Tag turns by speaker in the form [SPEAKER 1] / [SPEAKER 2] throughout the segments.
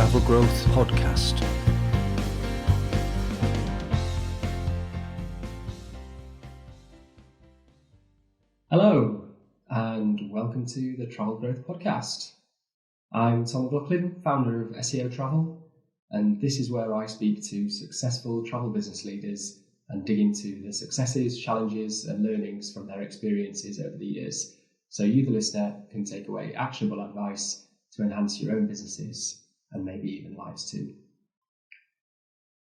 [SPEAKER 1] Travel Growth Podcast.
[SPEAKER 2] Hello, and welcome to the Travel Growth Podcast. I'm Tom McLaughlin, founder of SEO Travel, and this is where I speak to successful travel business leaders and dig into the successes, challenges, and learnings from their experiences over the years, so you, the listener, can take away actionable advice to enhance your own businesses and maybe even lives too.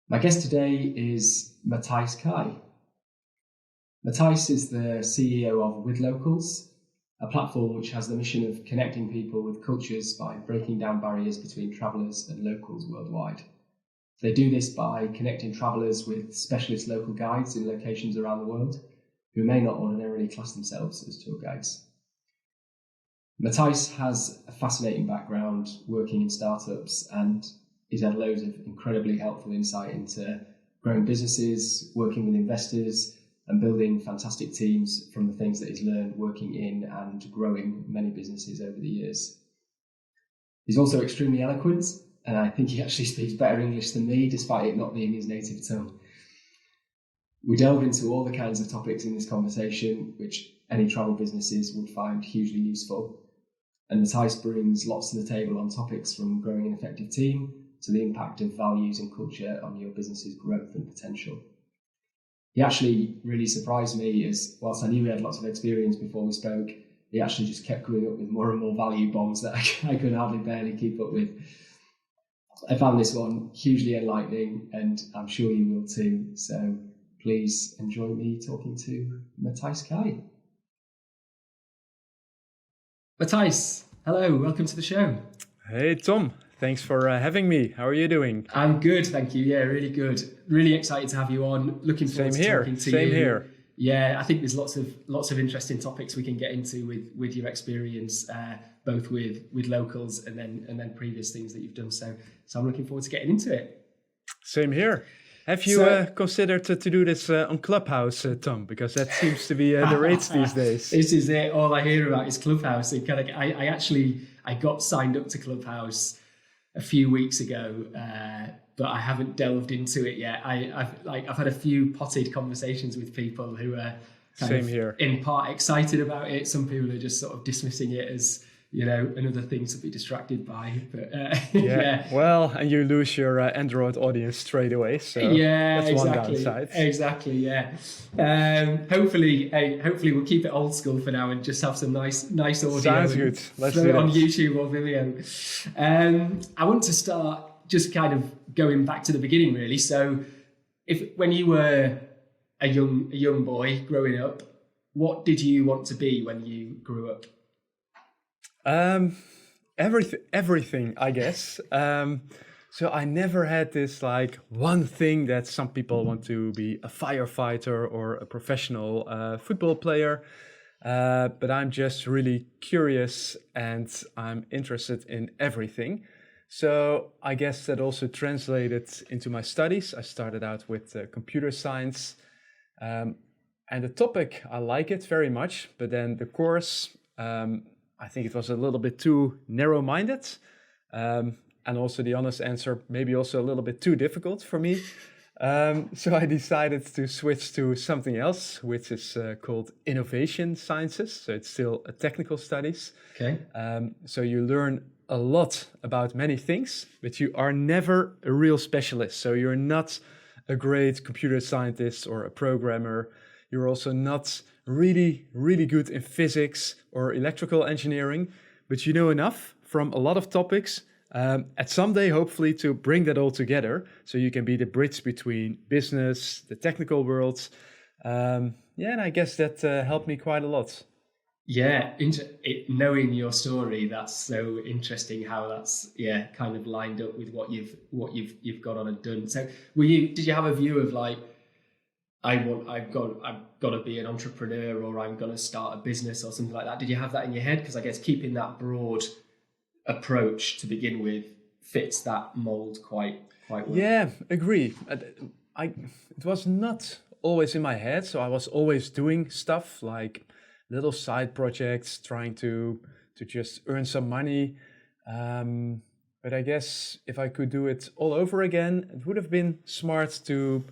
[SPEAKER 2] My guest today is Matthijs Keij. Matthijs is the CEO of Withlocals, a platform which has the mission of connecting people with cultures by breaking down barriers between travellers and locals worldwide. They do this by connecting travellers with specialist local guides in locations around the world who may not ordinarily class themselves as tour guides. Matthijs has a fascinating background working in startups, and he's had loads of incredibly helpful insight into growing businesses, working with investors, and building fantastic teams from the things that he's learned working in and growing many businesses over the years. He's also extremely eloquent, and I think he actually speaks better English than me, despite it not being his native tongue. We delve into all the kinds of topics in this conversation, which any travel businesses would find hugely useful. And Matthijs brings lots to the table on topics from growing an effective team to the impact of values and culture on your business's growth and potential. He actually really surprised me, as whilst I knew he had lots of experience before we spoke, he actually just kept coming up with more and more value bombs that I could hardly barely keep up with. I found this one hugely enlightening, and I'm sure you will too. So please enjoy me talking to Matthijs Keij. Matthijs, hello, welcome to the show.
[SPEAKER 3] Hey Tom, thanks for having me. How are you doing?
[SPEAKER 2] I'm good, thank you. Yeah, really good. Really excited to have you on. Looking forward to talking to you.
[SPEAKER 3] Same here.
[SPEAKER 2] Yeah, I think there's lots of interesting topics we can get into with your experience, both with locals and then previous things that you've done. So I'm looking forward to getting into it.
[SPEAKER 3] Same here. Have you considered to do this on Clubhouse, Tom? Because that seems to be the rates these days.
[SPEAKER 2] This is it. All I hear about is Clubhouse. I got signed up to Clubhouse a few weeks ago, but I haven't delved into it yet. I've had a few potted conversations with people who are in part excited about it. Some people are just sort of dismissing it as, another thing to be distracted by. But
[SPEAKER 3] yeah. Well, and you lose your Android audience straight away. So that's one downside.
[SPEAKER 2] Exactly. Yeah. Hopefully we'll keep it old school for now and just have some nice audio.
[SPEAKER 3] Sounds good. Let's do it
[SPEAKER 2] on YouTube or Vimeo. I want to start just kind of going back to the beginning, really. So, when you were a young boy growing up, what did you want to be when you grew up?
[SPEAKER 3] Everything, I guess. So I never had this one thing that some people want to be a firefighter or a professional football player. But I'm just really curious and I'm interested in everything. So I guess that also translated into my studies. I started out with computer science. And the topic, I like it very much. But then the course, I think it was a little bit too narrow-minded. And also the honest answer, maybe also a little bit too difficult for me. So I decided to switch to something else, which is called innovation sciences. So it's still a technical studies.
[SPEAKER 2] Okay.
[SPEAKER 3] So you learn a lot about many things, but you are never a real specialist. So you're not a great computer scientist or a programmer. You're also not really, really good in physics or electrical engineering, but you know enough from a lot of topics at some day, hopefully, to bring that all together so you can be the bridge between business, the technical world. And I guess that helped me quite a lot.
[SPEAKER 2] Yeah, knowing your story, that's so interesting how that's kind of lined up with what you've got on and done. So did you have a view of I've got to be an entrepreneur, or I'm going to start a business or something like that? Did you have that in your head? Because I guess keeping that broad approach to begin with fits that mold quite well.
[SPEAKER 3] Yeah, agree. It was not always in my head, so I was always doing stuff like little side projects, trying to just earn some money. But I guess if I could do it all over again, it would have been smart to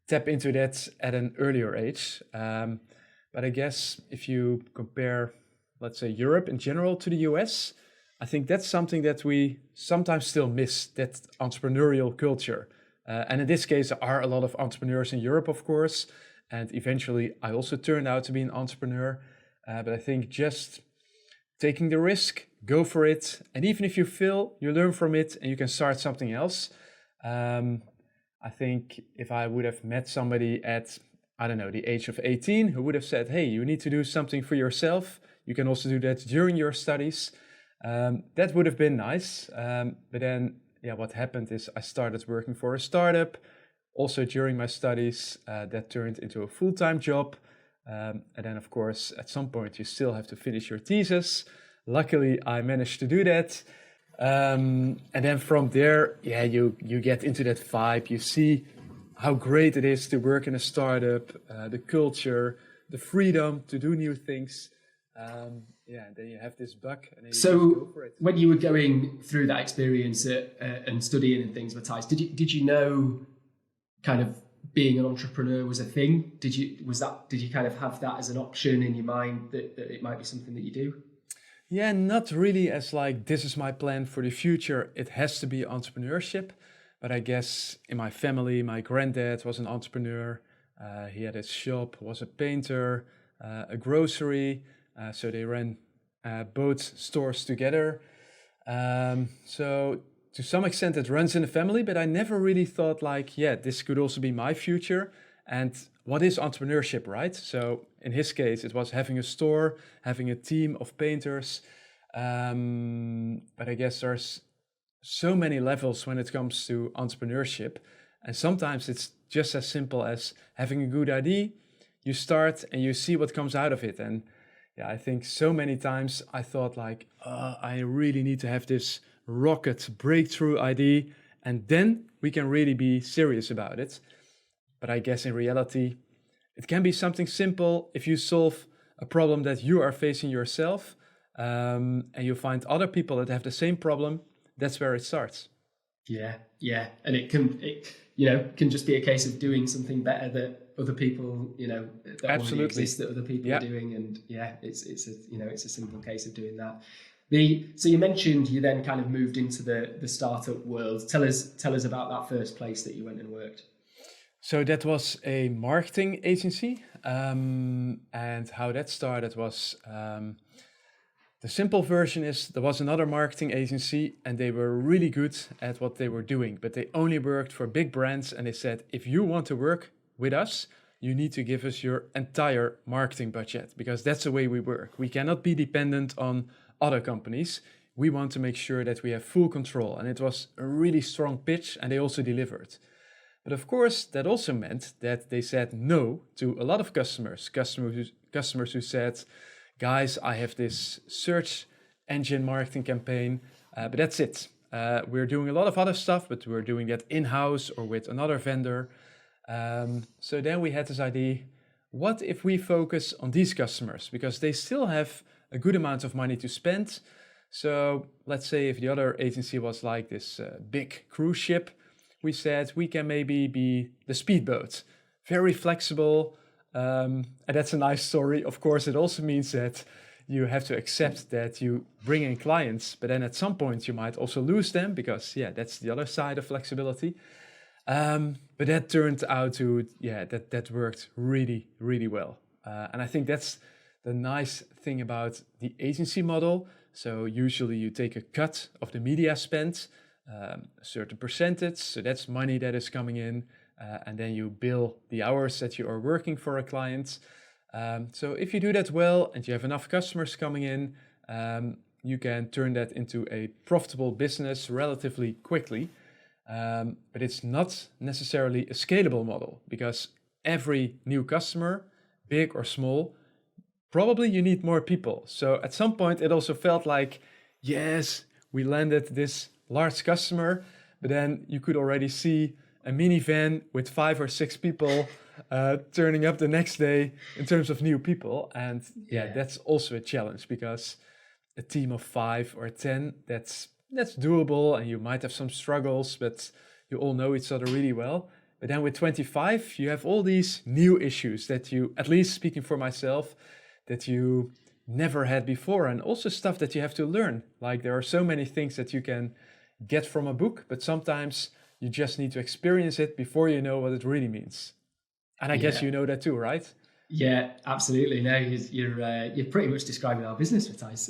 [SPEAKER 3] tap into that at an earlier age. But I guess if you compare, let's say, Europe in general to the US, I think that's something that we sometimes still miss, that entrepreneurial culture. And in this case, there are a lot of entrepreneurs in Europe, of course. And eventually, I also turned out to be an entrepreneur. But I think just taking the risk, go for it. And even if you fail, you learn from it and you can start something else. I think if I would have met somebody at, I don't know, the age of 18, who would have said, hey, you need to do something for yourself. You can also do that during your studies. That would have been nice. But then, what happened is I started working for a startup. Also during my studies, that turned into a full-time job. And then, of course, at some point, you still have to finish your thesis. Luckily, I managed to do that. And then from there, you get into that vibe. You see how great it is to work in a startup, the culture, the freedom to do new things. And then you have this bug. And then you just go for it.
[SPEAKER 2] When you were going through that experience and studying and things, Matthijs, did you know kind of being an entrepreneur was a thing? Did you kind of have that as an option in your mind that it might be something that you do?
[SPEAKER 3] Yeah, not really as like, this is my plan for the future. It has to be entrepreneurship. But I guess in my family, my granddad was an entrepreneur. He had his shop, was a painter, a grocery. So they ran both stores together. So to some extent it runs in the family, but I never really thought like, this could also be my future. And what is entrepreneurship, right? So in his case, it was having a store, having a team of painters. But I guess there's so many levels when it comes to entrepreneurship. And sometimes it's just as simple as having a good idea. You start and you see what comes out of it. And I think so many times I thought like, I really need to have this rocket breakthrough idea. And then we can really be serious about it. But I guess in reality, it can be something simple if you solve a problem that you are facing yourself, and you find other people that have the same problem. That's where it starts.
[SPEAKER 2] Yeah, and it can just be a case of doing something better that other people, that already exist that other people are doing, and it's a simple case of doing that. So you mentioned you then kind of moved into the startup world. Tell us about that first place that you went and worked.
[SPEAKER 3] So that was a marketing agency, and how that started was, the simple version is there was another marketing agency and they were really good at what they were doing, but they only worked for big brands, and they said, if you want to work with us, you need to give us your entire marketing budget, because that's the way we work. We cannot be dependent on other companies. We want to make sure that we have full control. And it was a really strong pitch, and they also delivered. But of course, that also meant that they said no to a lot of customers who said, guys, I have this search engine marketing campaign, but that's it. We're doing a lot of other stuff, but we're doing that in-house or with another vendor. So then we had this idea, what if we focus on these customers? Because they still have a good amount of money to spend. So let's say if the other agency was like this big cruise ship, we said we can maybe be the speedboat, very flexible. And that's a nice story. Of course, it also means that you have to accept that you bring in clients, but then at some point you might also lose them, because that's the other side of flexibility. But that turned out to, that worked really, really well. And I think that's the nice thing about the agency model. So usually you take a cut of the media spend, a certain percentage, so that's money that is coming in, and then you bill the hours that you are working for a client. So if you do that well and you have enough customers coming in, you can turn that into a profitable business relatively quickly. But it's not necessarily a scalable model, because every new customer, big or small, probably you need more people. So at some point it also felt like, yes, we landed this large customer, but then you could already see a minivan with 5 or 6 people turning up the next day in terms of new people. And that's also a challenge, because a team of 5 or 10, that's that's doable, and you might have some struggles, but you all know each other really well. But then with 25, you have all these new issues that you, at least speaking for myself, that you never had before, and also stuff that you have to learn. Like there are so many things that you can get from a book, but sometimes you just need to experience it before you know what it really means. And I guess
[SPEAKER 2] Yeah.
[SPEAKER 3] you know that too, right?
[SPEAKER 2] Yeah, absolutely. No, you're pretty much describing our business, Matthijs.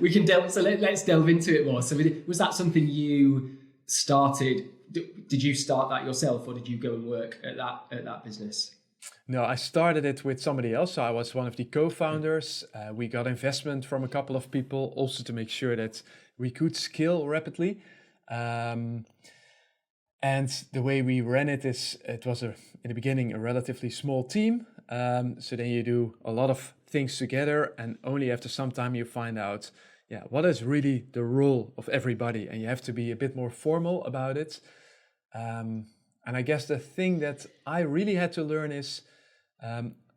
[SPEAKER 2] We can delve. So let's delve into it more. So was that something you started? Did you start that yourself, or did you go and work at that business?
[SPEAKER 3] No, I started it with somebody else. So I was one of the co-founders. We got investment from a couple of people also to make sure that we could scale rapidly. Um, and the way we ran it is, it was in the beginning a relatively small team. So then you do a lot of things together, and only after some time you find out, yeah, what is really the role of everybody, and you have to be a bit more formal about it. And I guess the thing that I really had to learn is,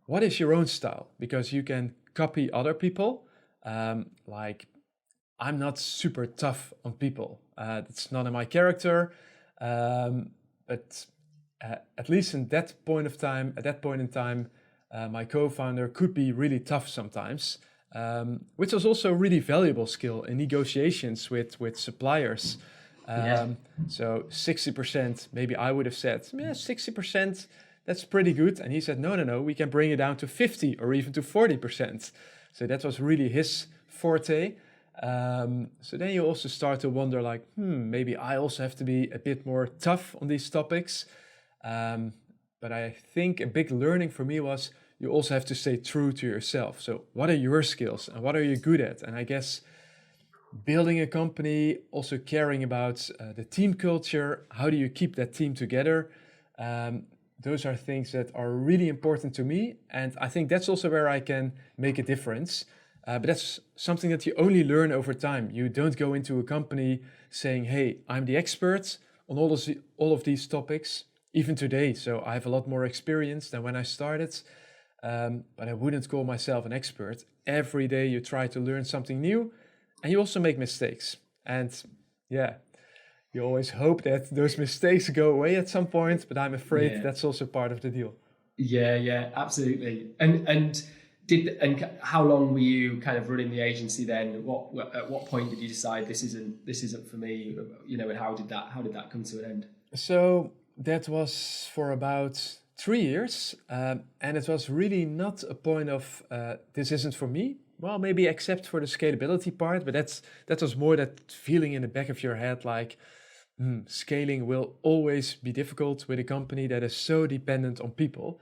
[SPEAKER 3] what is your own style? Because you can copy other people. Like I'm not super tough on people. It's not in my character. But at least at that point in time, my co-founder could be really tough sometimes, which was also a really valuable skill in negotiations with suppliers.
[SPEAKER 2] Yeah.
[SPEAKER 3] So 60%, maybe I would have said, yeah, 60%, that's pretty good. And he said, no, we can bring it down to 50 or even to 40%. So that was really his forte. So then you also start to wonder like, maybe I also have to be a bit more tough on these topics. But I think a big learning for me was you also have to stay true to yourself. So what are your skills and what are you good at? And I guess building a company, also caring about the team culture, how do you keep that team together? Those are things that are really important to me. And I think that's also where I can make a difference. But that's something that you only learn over time. You don't go into a company saying, hey, I'm the expert on all of these topics, even today. So I have a lot more experience than when I started. But I wouldn't call myself an expert. Every day you try to learn something new, and you also make mistakes. And yeah, you always hope that those mistakes go away at some point, but I'm afraid that's also part of the deal.
[SPEAKER 2] Yeah, absolutely. And how long were you kind of running the agency then? At what point did you decide this isn't for me? And how did that come to an end?
[SPEAKER 3] So that was for about 3 years, and it was really not a point of this isn't for me. Well, maybe except for the scalability part, but that was more that feeling in the back of your head like scaling will always be difficult with a company that is so dependent on people.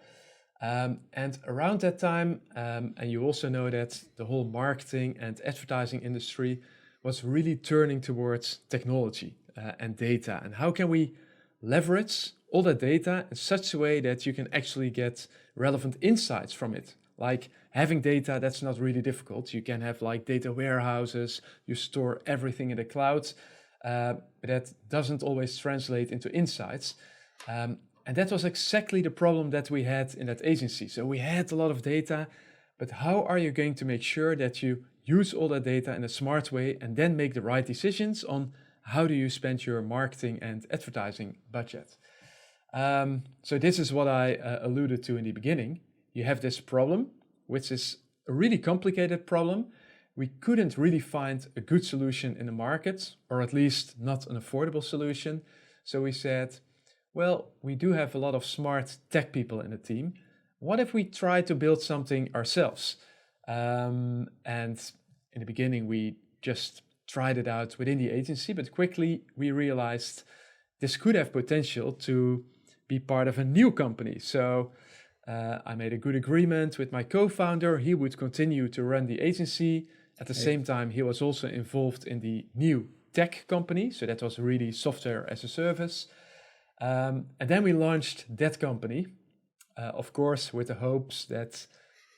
[SPEAKER 3] And around that time, and you also know that the whole marketing and advertising industry was really turning towards technology and data. And how can we leverage all that data in such a way that you can actually get relevant insights from it? Like having data, that's not really difficult. You can have like data warehouses, you store everything in the cloud, but that doesn't always translate into insights. And that was exactly the problem that we had in that agency. So we had a lot of data, but how are you going to make sure that you use all that data in a smart way and then make the right decisions on how do you spend your marketing and advertising budget? So this is what I alluded to in the beginning. You have this problem, which is a really complicated problem. We couldn't really find a good solution in the market, or at least not an affordable solution. So we said, well, we do have a lot of smart tech people in the team. What if we try to build something ourselves? And in the beginning, we just tried it out within the agency, but quickly we realized this could have potential to be part of a new company. So I made a good agreement with my co-founder. He would continue to run the agency. At the same time, he was also involved in the new tech company. So that was really software as a service. And then we launched that company, of course, with the hopes that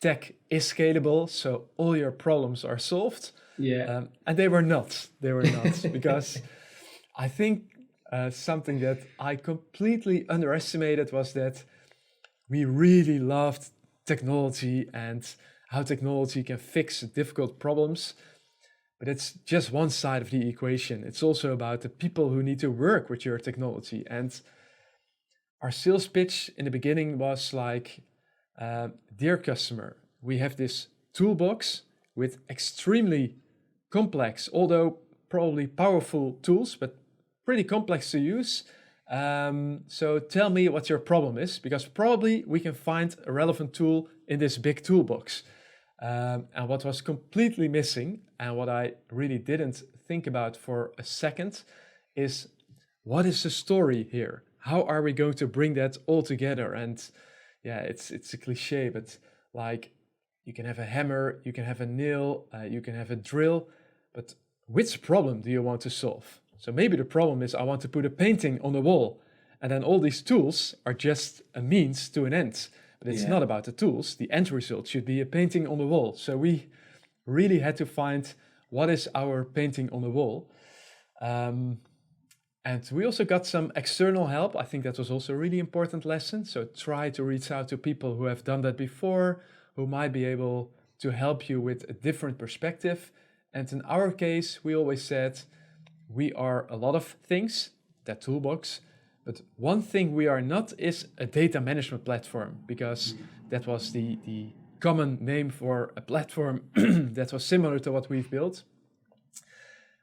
[SPEAKER 3] tech is scalable, so all your problems are solved.
[SPEAKER 2] Yeah.
[SPEAKER 3] And they were not. They were not, because I think something that I completely underestimated was that we really loved technology and how technology can fix difficult problems. But it's just one side of the equation. It's also about the people who need to work with your technology. And our sales pitch in the beginning was like, dear customer, we have this toolbox with extremely complex, although probably powerful tools, but pretty complex to use. So tell me what your problem is, because probably we can find a relevant tool in this big toolbox. And what was completely missing, and what I really didn't think about for a second, is what is the story here? How are we going to bring that all together? And yeah, it's a cliche, but like you can have a hammer, you can have a nail, you can have a drill, but which problem do you want to solve? So maybe the problem is I want to put a painting on the wall, and then all these tools are just a means to an end. But it's not about the tools. The end result should be a painting on the wall. So we really had to find what is our painting on the wall. And we also got some external help. I think that was also a really important lesson. So try to reach out to people who have done that before, who might be able to help you with a different perspective. And in our case, we always said we are a lot of things, that toolbox. But one thing we are not is a data management platform, because that was the common name for a platform that was similar to what we've built.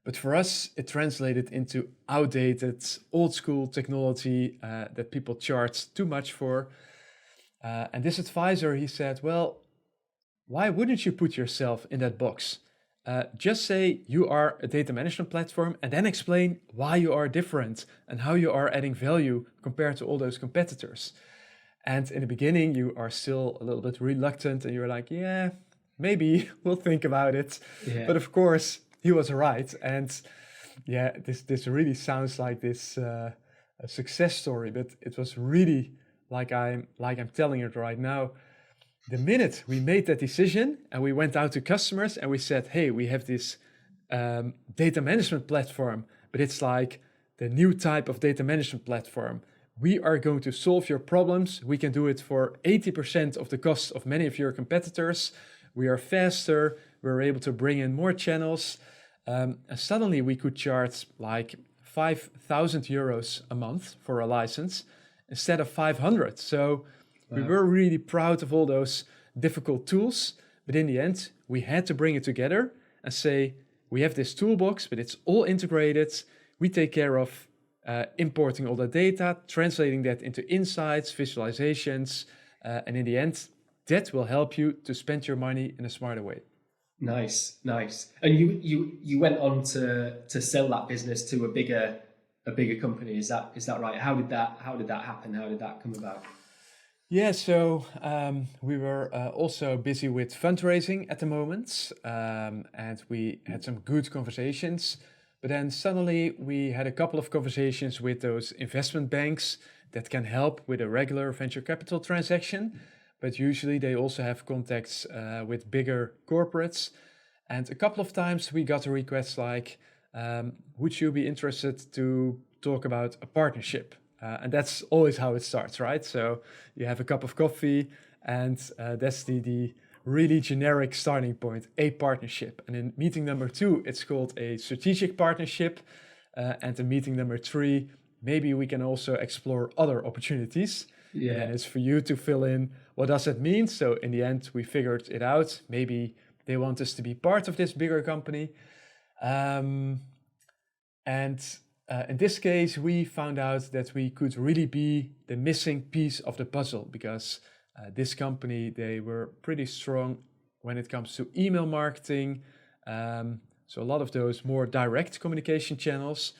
[SPEAKER 3] But for us, it translated into outdated, old school technology that people charged too much for. And this advisor, he said, well, why wouldn't you put yourself in that box? Just say you are a data management platform and then explain why you are different and how you are adding value compared to all those competitors. And in the beginning, you are still a little bit reluctant and you're like, yeah, maybe we'll think about it. Yeah. But of course, he was right. And yeah, this really sounds like this a success story, but it was really like I'm telling it right now. The minute we made that decision and we went out to customers and we said, hey, we have this data management platform, but it's like the new type of data management platform. We are going to solve your problems. We can do it for 80% of the cost of many of your competitors. We are faster. We're able to bring in more channels. And suddenly we could charge like 5,000 euros a month for a license instead of 500. So we were really proud of all those difficult tools, but in the end, we had to bring it together and say, we have this toolbox, but it's all integrated. We take care of importing all the data, translating that into insights, visualizations, and in the end, that will help you to spend your money in a smarter way.
[SPEAKER 2] Nice. And you went on to sell that business to a bigger company. Is that right? How did that happen? How did that come about?
[SPEAKER 3] Yeah, so we were also busy with fundraising at the moment, and we had some good conversations. But then suddenly we had a couple of conversations with those investment banks that can help with a regular venture capital transaction. But usually they also have contacts with bigger corporates. And a couple of times we got a request like, would you be interested to talk about a partnership? And that's always how it starts, right? So you have a cup of coffee and that's the really generic starting point, a partnership. And in meeting number 2, it's called a strategic partnership. And in meeting number 3, maybe we can also explore other opportunities. Yeah. And it's for you to fill in what does it mean. So in the end, we figured it out. Maybe they want us to be part of this bigger company. And in this case, we found out that we could really be the missing piece of the puzzle because this company, they were pretty strong when it comes to email marketing. So a lot of those more direct communication channels.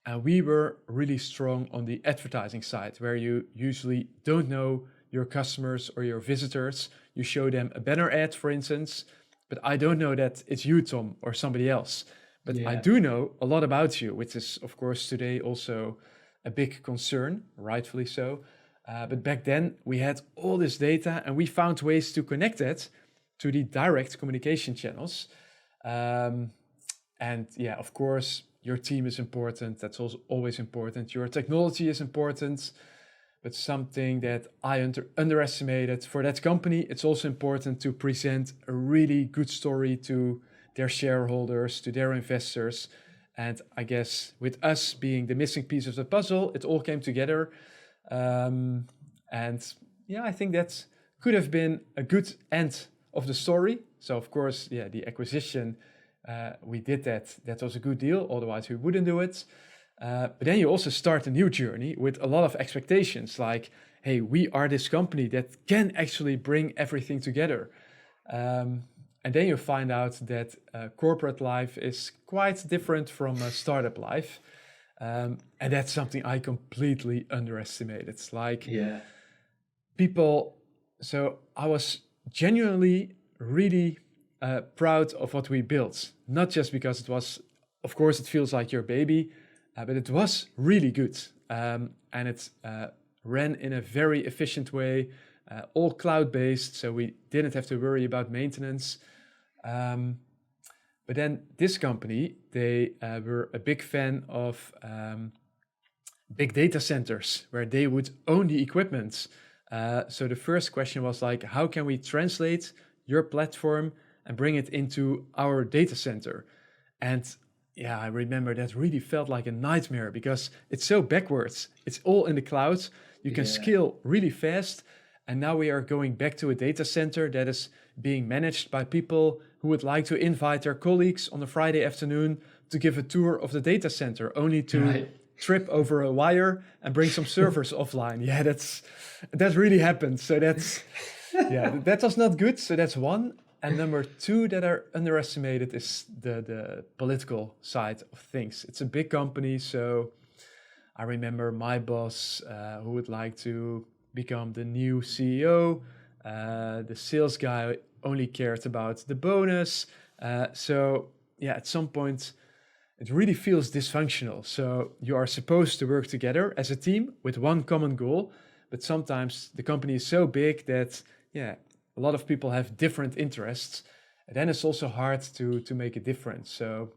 [SPEAKER 3] And we were really strong on the advertising side, where you usually don't know your customers or your visitors. You show them a banner ad, for instance, but I don't know that it's you, Tom, or somebody else. But yeah. I do know a lot about you, which is, of course, today also a big concern, rightfully so. But back then, we had all this data and we found ways to connect it to the direct communication channels. And yeah, of course, your team is important. That's also always important. Your technology is important. But something that I underestimated for that company, it's also important to present a really good story to their shareholders, to their investors. And I guess with us being the missing piece of the puzzle, it all came together. And yeah, I think that could have been a good end of the story. So of course, yeah, the acquisition, we did that. That was a good deal. Otherwise, we wouldn't do it. But then you also start a new journey with a lot of expectations, like, hey, we are this company that can actually bring everything together. And then you find out that corporate life is quite different from startup life. And that's something I completely underestimated. It's like people, so I was genuinely really proud of what we built. Not just because it was, of course, it feels like your baby, but it was really good. And it ran in a very efficient way, all cloud-based, so we didn't have to worry about maintenance. But then this company, they were a big fan of big data centers where they would own the equipment. So the first question was like, how can we translate your platform and bring it into our data center? And yeah, I remember that really felt like a nightmare because it's so backwards. It's all in the cloud. You can scale really fast. And now we are going back to a data center that is being managed by people who would like to invite their colleagues on a Friday afternoon to give a tour of the data center, only to trip over a wire and bring some servers offline. Yeah, that really happened. So that was not good. So that's one. And number two that are underestimated is the political side of things. It's a big company, so I remember my boss who would like to become the new CEO. The sales guy only cared about the bonus. So yeah, at some point, it really feels dysfunctional. So you are supposed to work together as a team with one common goal, but sometimes the company is so big that, yeah, a lot of people have different interests. And then it's also hard to make a difference. So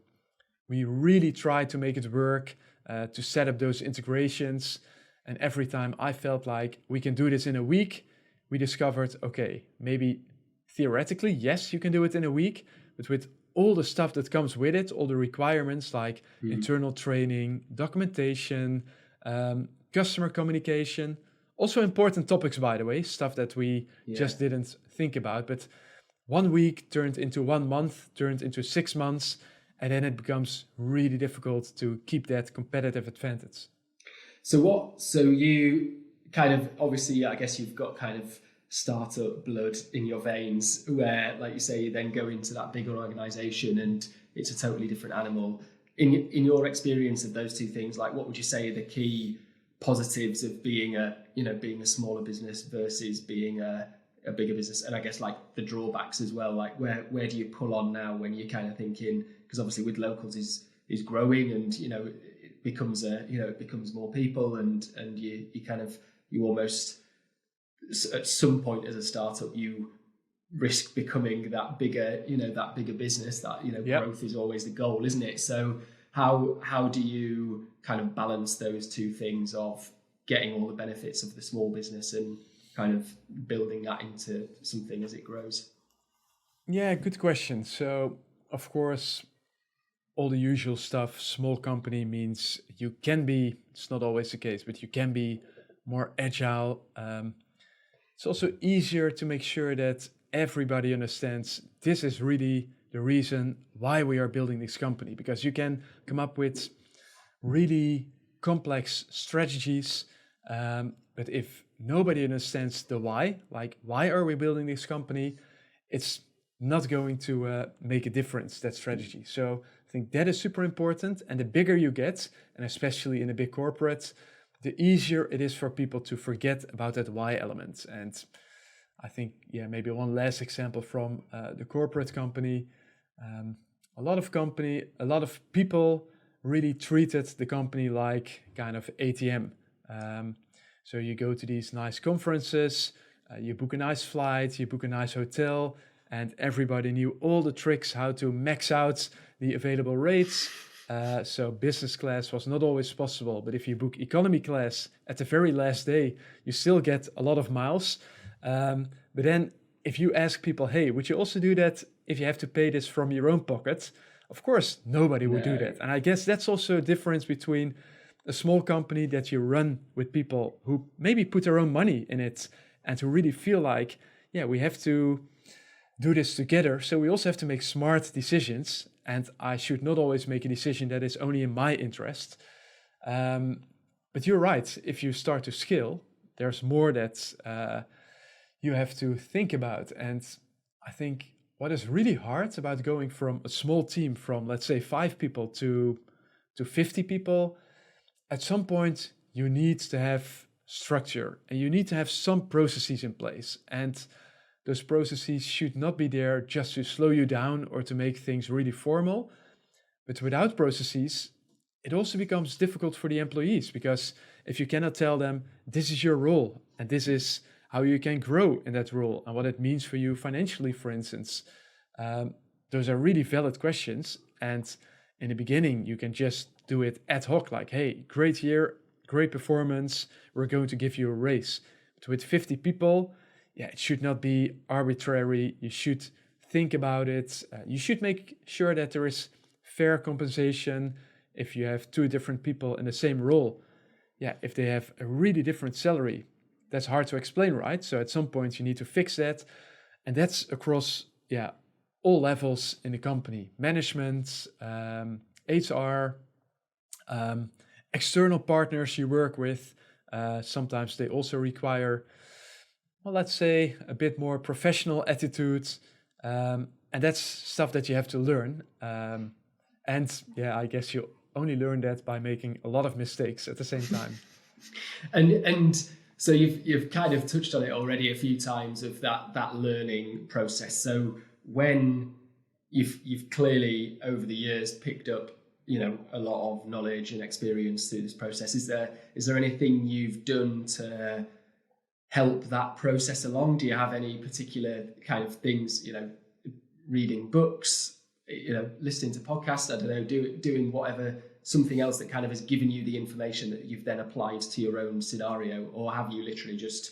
[SPEAKER 3] we really try to make it work, to set up those integrations. And every time I felt like we can do this in a week, we discovered, okay, maybe theoretically, yes, you can do it in a week, but with all the stuff that comes with it, all the requirements like internal training, documentation, customer communication, also important topics, by the way, stuff that we just didn't think about. But 1 week turned into 1 month, turned into 6 months, and then it becomes really difficult to keep that competitive advantage.
[SPEAKER 2] So you kind of, obviously, I guess you've got kind of startup blood in your veins where, like you say, you then go into that bigger organization and it's a totally different animal. In your experience of those two things, like what would you say are the key positives of being a smaller business versus being a bigger business? And I guess like the drawbacks as well, like where do you pull on now when you're kind of thinking, because obviously Withlocals is growing and, it becomes more people and you almost at some point as a startup, you risk becoming that bigger business that, growth is always the goal, isn't it? So how do you kind of balance those two things of getting all the benefits of the small business and kind of building that into something as it grows?
[SPEAKER 3] Yeah, good question. So, of course, all the usual stuff, small company means you can be, it's not always the case, but you can be more agile. It's also easier to make sure that everybody understands this is really the reason why we are building this company, because you can come up with really complex strategies. But if nobody understands the why, like why are we building this company, it's not going to make a difference, that strategy. So I think that is super important. And the bigger you get, and especially in a big corporate, the easier it is for people to forget about that why element. And I think, maybe one last example from the corporate company. A lot of people really treated the company like kind of ATM. So you go to these nice conferences, you book a nice flight, you book a nice hotel, and everybody knew all the tricks how to max out the available rates. So business class was not always possible, but if you book economy class at the very last day, you still get a lot of miles. But then if you ask people, hey, would you also do that if you have to pay this from your own pocket? Of course, nobody would do
[SPEAKER 2] No.
[SPEAKER 3] that. And I guess that's also a difference between a small company that you run with people who maybe put their own money in it and who really feel like, yeah, we have to do this together. So we also have to make smart decisions. And I should not always make a decision that is only in my interest. But you're right. If you start to scale, there's more that you have to think about. And I think what is really hard about going from a small team from, let's say, 5 people to 50 people, at some point you need to have structure and you need to have some processes in place. And those processes should not be there just to slow you down or to make things really formal. But without processes, it also becomes difficult for the employees, because if you cannot tell them this is your role and this is how you can grow in that role and what it means for you financially, for instance, those are really valid questions. And in the beginning, you can just do it ad hoc, like, hey, great year, great performance, we're going to give you a raise. But with 50 people, yeah, it should not be arbitrary. You should think about it. You should make sure that there is fair compensation. If you have 2 different people in the same role, yeah, if they have a really different salary, that's hard to explain, right? So at some point you need to fix that. And that's across, yeah, all levels in the company: management, HR, external partners you work with. Sometimes they also require, well, let's say, a bit more professional attitude. And that's stuff that you have to learn. And yeah, I guess you only learn that by making a lot of mistakes at the same time.
[SPEAKER 2] And so you've kind of touched on it already a few times, of that learning process. So when you've clearly over the years picked up, a lot of knowledge and experience through this process, is there anything you've done to help that process along? Do you have any particular kind of things, reading books, listening to podcasts, I don't know, doing whatever, something else that kind of has given you the information that you've then applied to your own scenario? Or have you literally just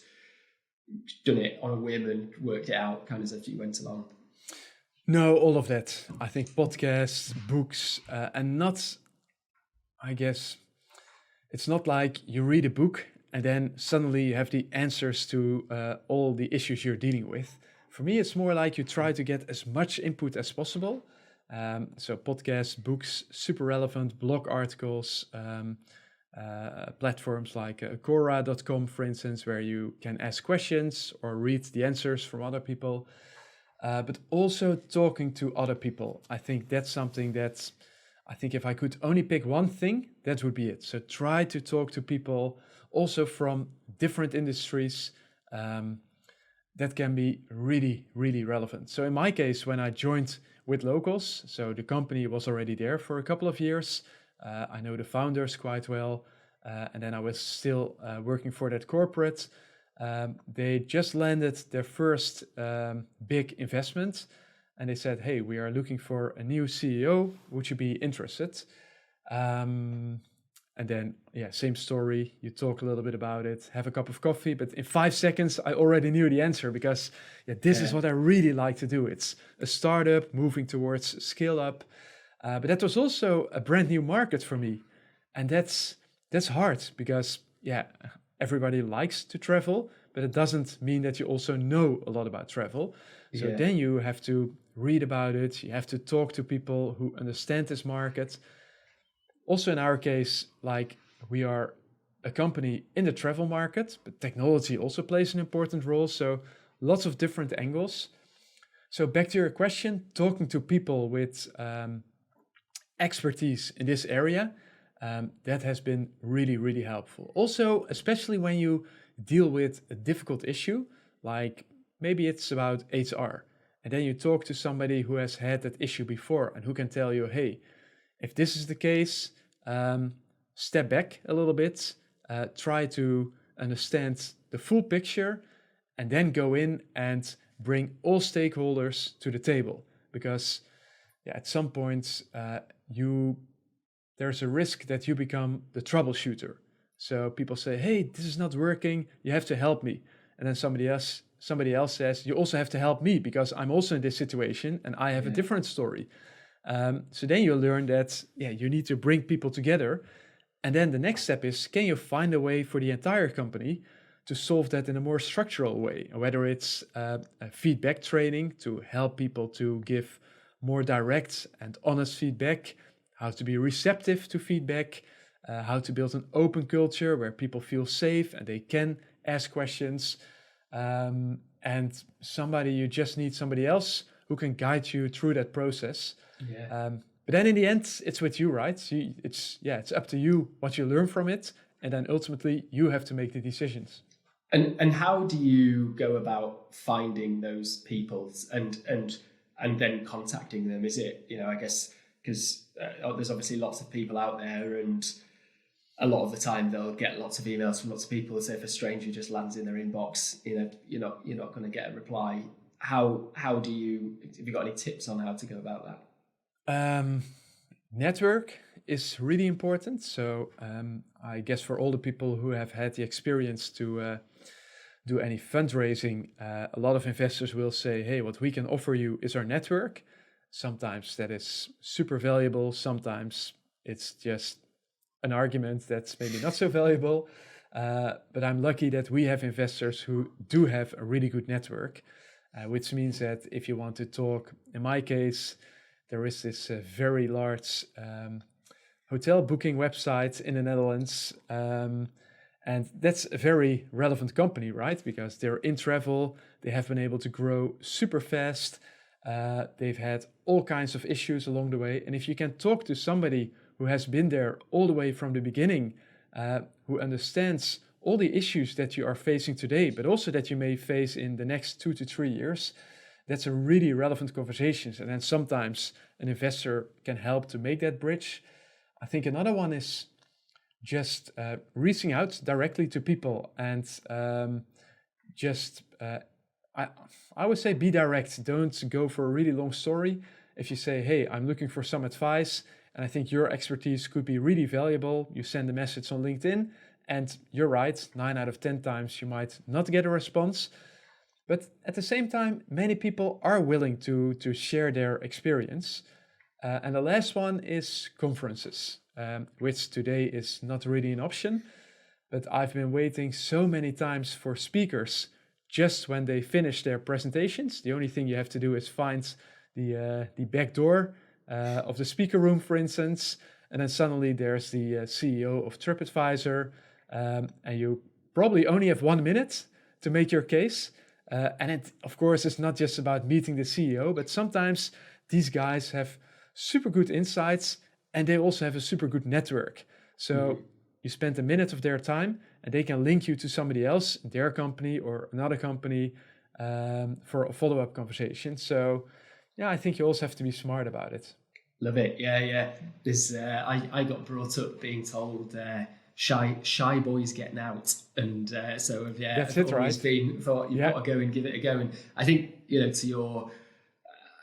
[SPEAKER 2] done it on a whim and worked it out kind of as you went along?
[SPEAKER 3] No, all of that. I think podcasts, books, and not, I guess, it's not like you read a book and then suddenly you have the answers to all the issues you're dealing with. For me, it's more like you try to get as much input as possible. So podcasts, books, super relevant, blog articles, platforms like Quora.com, for instance, where you can ask questions or read the answers from other people. But also talking to other people. I think that's something that, I think if I could only pick one thing, that would be it. So try to talk to people also from different industries. That can be really, really relevant. So in my case, when I joined Withlocals, so the company was already there for a couple of years. I know the founders quite well. And then I was still working for that corporate. They just landed their first big investment. And they said, hey, we are looking for a new CEO. Would you be interested? And then, yeah, same story. You talk a little bit about it, have a cup of coffee. But in 5 seconds, I already knew the answer, because this is what I really like to do. It's a startup moving towards scale up. But that was also a brand new market for me. And that's hard, because, everybody likes to travel, but it doesn't mean that you also know a lot about travel. So then you have to read about it. You have to talk to people who understand this market. Also, in our case, like, we are a company in the travel market, but technology also plays an important role. So lots of different angles. So back to your question, talking to people with expertise in this area, that has been really, really helpful. Also, especially when you deal with a difficult issue, like maybe it's about HR, and then you talk to somebody who has had that issue before and who can tell you, hey, if this is the case, step back a little bit, try to understand the full picture, and then go in and bring all stakeholders to the table. Because at some point, there's a risk that you become the troubleshooter. So people say, hey, this is not working, you have to help me. And then somebody else says, you also have to help me because I'm also in this situation and I have a different story. So then you learn that, you need to bring people together. And then the next step is, can you find a way for the entire company to solve that in a more structural way? Whether it's a feedback training to help people to give more direct and honest feedback, how to be receptive to feedback, how to build an open culture where people feel safe and they can ask questions. And you just need somebody else who can guide you through that process. But then in the end, it's with you, right? It's up to you what you learn from it. And then ultimately you have to make the decisions.
[SPEAKER 2] And how do you go about finding those people and then contacting them? Is it, I guess, because there's obviously lots of people out there, and a lot of the time they'll get lots of emails from lots of people. So if a stranger just lands in their inbox, you're not going to get a reply. Have you got any tips on how to go about that?
[SPEAKER 3] Network is really important. So I guess for all the people who have had the experience to do any fundraising, a lot of investors will say, hey, what we can offer you is our network. Sometimes that is super valuable. Sometimes it's just an argument that's maybe not so valuable. But I'm lucky that we have investors who do have a really good network, which means that if you want to talk, in my case, there is this very large hotel booking website in the Netherlands. And that's a very relevant company, right? Because they're in travel, they have been able to grow super fast. They've had all kinds of issues along the way. And if you can talk to somebody who has been there all the way from the beginning, who understands all the issues that you are facing today, but also that you may face in the next 2 to 3 years, that's a really relevant conversation. And then sometimes an investor can help to make that bridge. I think another one is just reaching out directly to people and I would say be direct. Don't go for a really long story. If you say, hey, I'm looking for some advice and I think your expertise could be really valuable, you send a message on LinkedIn, and you're right, 9 out of 10 times you might not get a response. But at the same time, many people are willing to share their experience. And the last one is conferences, which today is not really an option. But I've been waiting so many times for speakers just when they finish their presentations. The only thing you have to do is find the back door of the speaker room, for instance. And then suddenly there's the CEO of TripAdvisor. And you probably only have 1 minute to make your case. And it, of course, is not just about meeting the CEO, but sometimes these guys have super good insights and they also have a super good network. So you spend a minute of their time and they can link you to somebody else, their company or another company, for a follow-up conversation. So I think you also have to be smart about it.
[SPEAKER 2] Love it. Yeah. This I got brought up being told shy boys getting out, and that's I've always thought you've got to go and give it a go. And I think to your,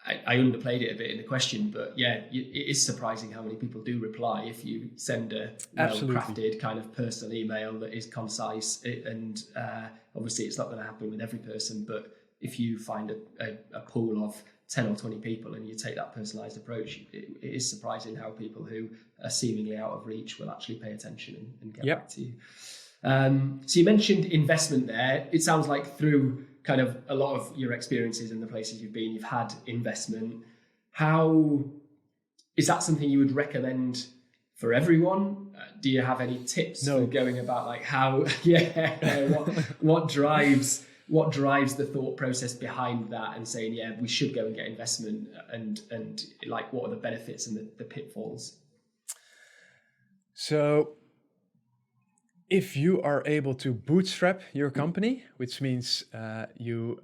[SPEAKER 2] I underplayed it a bit in the question, but it is surprising how many people do reply if you send a well-crafted kind of personal email that is concise. And obviously, it's not going to happen with every person, but if you find a pool of 10 or 20 people and you take that personalized approach, it is surprising how people who are seemingly out of reach will actually pay attention and get back to you. So you mentioned investment there. It sounds like through kind of a lot of your experiences in the places you've been, you've had investment. How is that something you would recommend for everyone? Do you have any tips for going about like how, what drives the thought process behind that and saying, we should go and get investment, and like, what are the benefits and the pitfalls?
[SPEAKER 3] So if you are able to bootstrap your company, which means you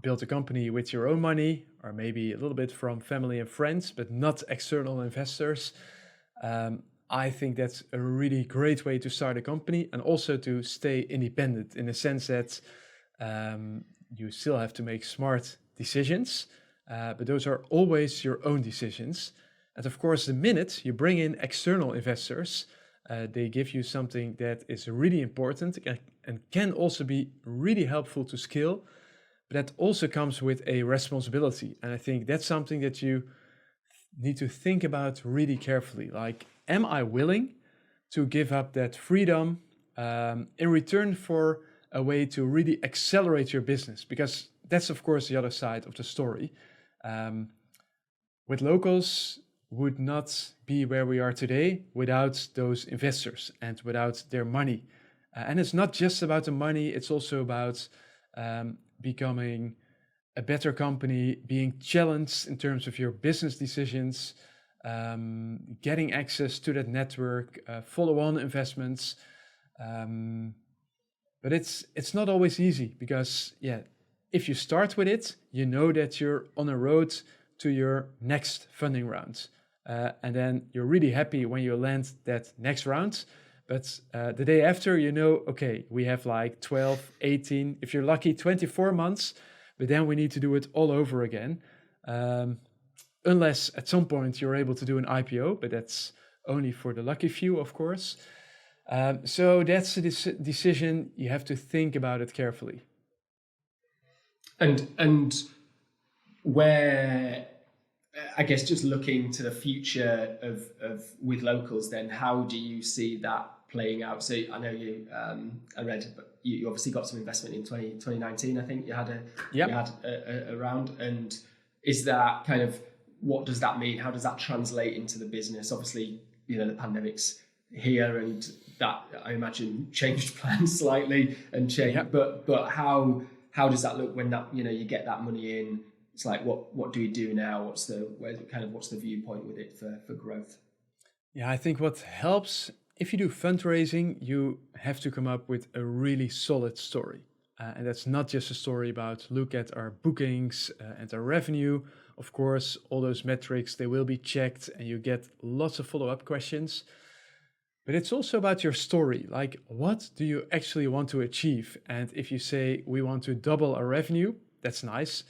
[SPEAKER 3] build a company with your own money, or maybe a little bit from family and friends, but not external investors, I think that's a really great way to start a company and also to stay independent in the sense that you still have to make smart decisions, but those are always your own decisions. And of course, the minute you bring in external investors, They give you something that is really important and can also be really helpful to scale, but that also comes with a responsibility. And I think that's something that you need to think about really carefully. Like, am I willing to give up that freedom in return for a way to really accelerate your business? Because that's, of course, the other side of the story. Withlocals would not be where we are today without those investors and without their money. And it's not just about the money, it's also about becoming a better company, being challenged in terms of your business decisions, getting access to that network, follow-on investments. But it's not always easy because, if you start with it, you know that you're on a road to your next funding round. And then you're really happy when you land that next round. But the day after, okay, we have like 12, 18, if you're lucky, 24 months, but then we need to do it all over again. Unless at some point you're able to do an IPO, but that's only for the lucky few, of course. So that's a decision. You have to think about it carefully.
[SPEAKER 2] And where, I guess, just looking to the future of Withlocals, then how do you see that playing out? So I know I read, but you obviously got some investment in 2019. I think you had a round. And is that kind of, what does that mean? How does that translate into the business? Obviously, the pandemic's here, and that, I imagine, changed plans slightly and changed. Yep. But how does that look when that, you get that money in? It's like, what do we do now? What's the viewpoint with it for growth?
[SPEAKER 3] Yeah, I think what helps, if you do fundraising, you have to come up with a really solid story. And that's not just a story about look at our bookings and our revenue. Of course, all those metrics, they will be checked and you get lots of follow-up questions. But it's also about your story. Like, what do you actually want to achieve? And if you say, we want to double our revenue, that's nice.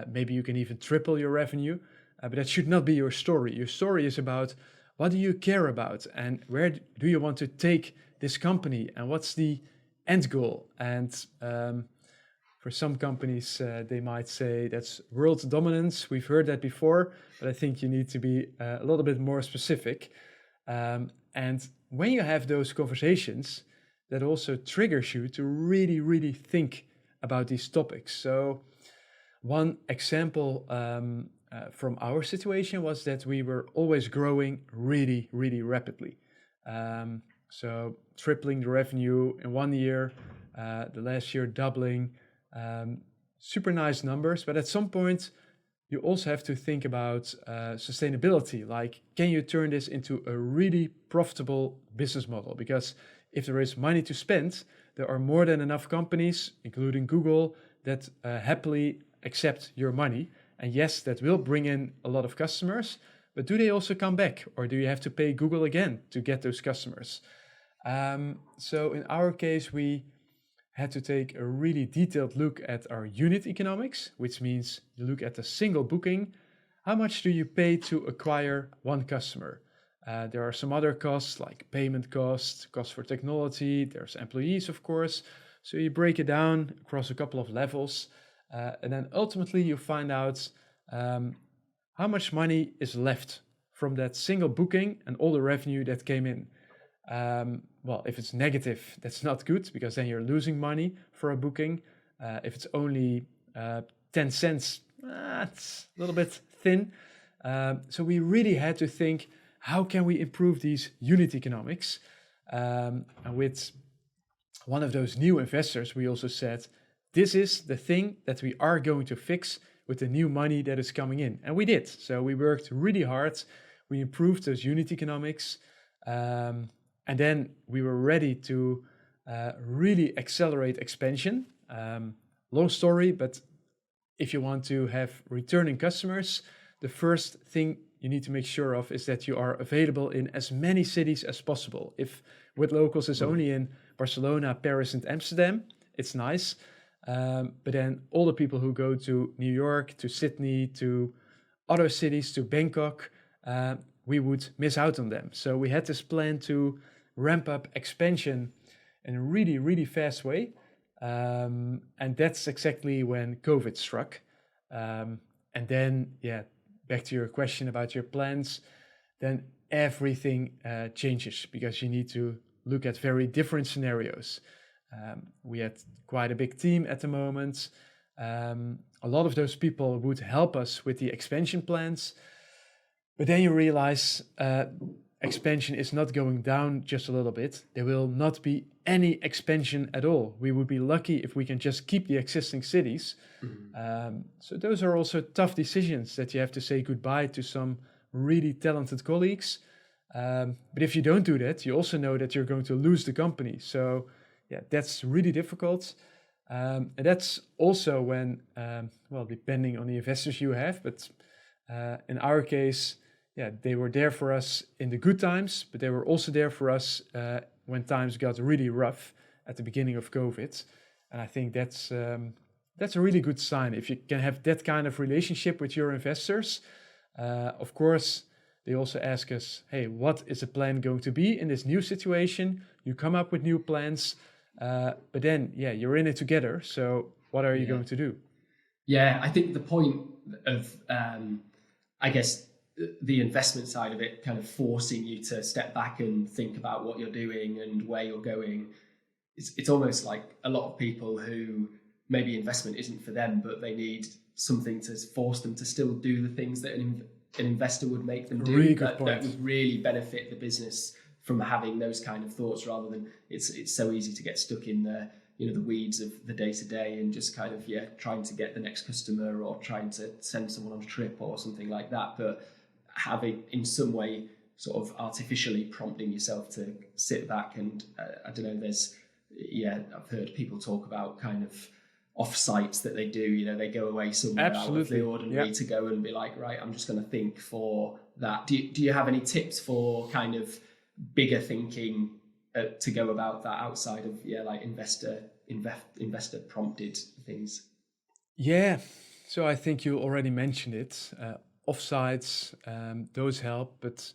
[SPEAKER 3] Maybe you can even triple your revenue, but that should not be your story. Your story is about, what do you care about? And where do you want to take this company? And what's the end goal? And for some companies, they might say that's world dominance. We've heard that before, but I think you need to be a little bit more specific. And when you have those conversations, that also triggers you to really, really think about these topics. So one example from our situation was that we were always growing really, really rapidly. So tripling the revenue in 1 year, the last year doubling, super nice numbers. But at some point, you also have to think about sustainability. Like, can you turn this into a really profitable business model? Because if there is money to spend, there are more than enough companies, including Google, that happily accept your money. And yes, that will bring in a lot of customers, but do they also come back? Or do you have to pay Google again to get those customers? So in our case, we had to take a really detailed look at our unit economics, which means you look at a single booking. How much do you pay to acquire one customer? There are some other costs like payment costs, costs for technology, there's employees, of course. So you break it down across a couple of levels. And then ultimately you find out how much money is left from that single booking and all the revenue that came in. Well, if it's negative, that's not good because then you're losing money for a booking. If it's only 10 cents, it's a little bit thin. So we really had to think, how can we improve these unit economics? And with one of those new investors, we also said, this is the thing that we are going to fix with the new money that is coming in. And we did. So we worked really hard. We improved those unit economics. And then we were ready to really accelerate expansion. Long story, but if you want to have returning customers, the first thing you need to make sure of is that you are available in as many cities as possible. If Withlocals is only in Barcelona, Paris, and Amsterdam, it's nice. But then all the people who go to New York, to Sydney, to other cities, to Bangkok, we would miss out on them. So we had this plan to ramp up expansion in a really, really fast way. And that's exactly when COVID struck. And then, back to your question about your plans, then everything changes because you need to look at very different scenarios. We had quite a big team at the moment. A lot of those people would help us with the expansion plans. But then you realize expansion is not going down just a little bit. There will not be any expansion at all. We would be lucky if we can just keep the existing cities. So those are also tough decisions that you have to say goodbye to some really talented colleagues. But if you don't do that, you also know that you're going to lose the company. So that's really difficult. And that's also when, depending on the investors you have, but in our case, they were there for us in the good times, but they were also there for us when times got really rough at the beginning of COVID. And I think that's a really good sign. If you can have that kind of relationship with your investors, of course, they also ask us, hey, what is the plan going to be in this new situation? You come up with new plans, but then, you're in it together. So what are you going to do?
[SPEAKER 2] Yeah, I think the point of, I guess, the investment side of it kind of forcing you to step back and think about what you're doing and where you're going. It's almost like a lot of people who maybe investment isn't for them, but they need something to force them to still do the things that an investor would make them do.
[SPEAKER 3] Really
[SPEAKER 2] that would really benefit the business from having those kind of thoughts, rather than it's so easy to get stuck in the weeds of the day to day and just kind of trying to get the next customer or trying to send someone on a trip or something like that. But having in some way sort of artificially prompting yourself to sit back and I don't know, I've heard people talk about kind of off-sites that they do, they go away somewhere out of the ordinary to go and be like, right, I'm just going to think for that. Do you have any tips for kind of bigger thinking to go about that outside of like investor prompted things?
[SPEAKER 3] So I think you already mentioned it. Offsites, those help, but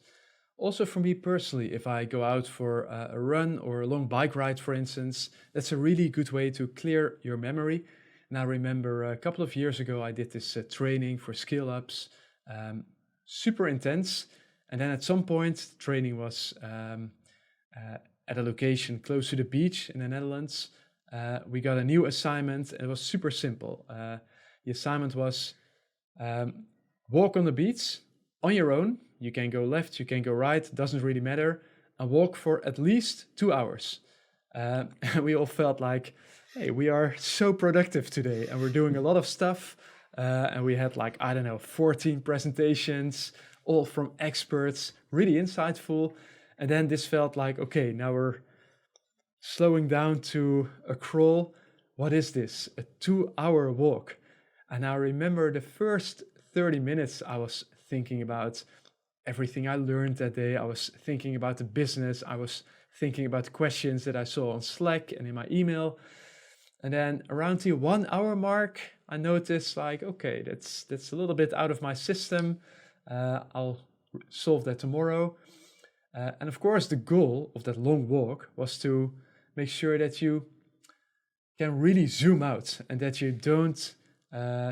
[SPEAKER 3] also for me personally, if I go out for a run or a long bike ride, for instance, that's a really good way to clear your memory. And I remember a couple of years ago, I did this training for skill ups, super intense. And then at some point, training was at a location close to the beach in the Netherlands. We got a new assignment, and it was super simple. The assignment was walk on the beach on your own. You can go left, you can go right, doesn't really matter, and walk for at least 2 hours. And we all felt like, hey, we are so productive today, and we're doing a lot of stuff. And we had 14 presentations, all from experts, really insightful. And then this felt like, okay, now we're slowing down to a crawl. What is this? A 2-hour walk. And I remember the first 30 minutes, I was thinking about everything I learned that day. I was thinking about the business. I was thinking about the questions that I saw on Slack and in my email. And then around the 1 hour mark, I noticed okay, that's a little bit out of my system. I'll solve that tomorrow. And of course, the goal of that long walk was to make sure that you can really zoom out and that you don't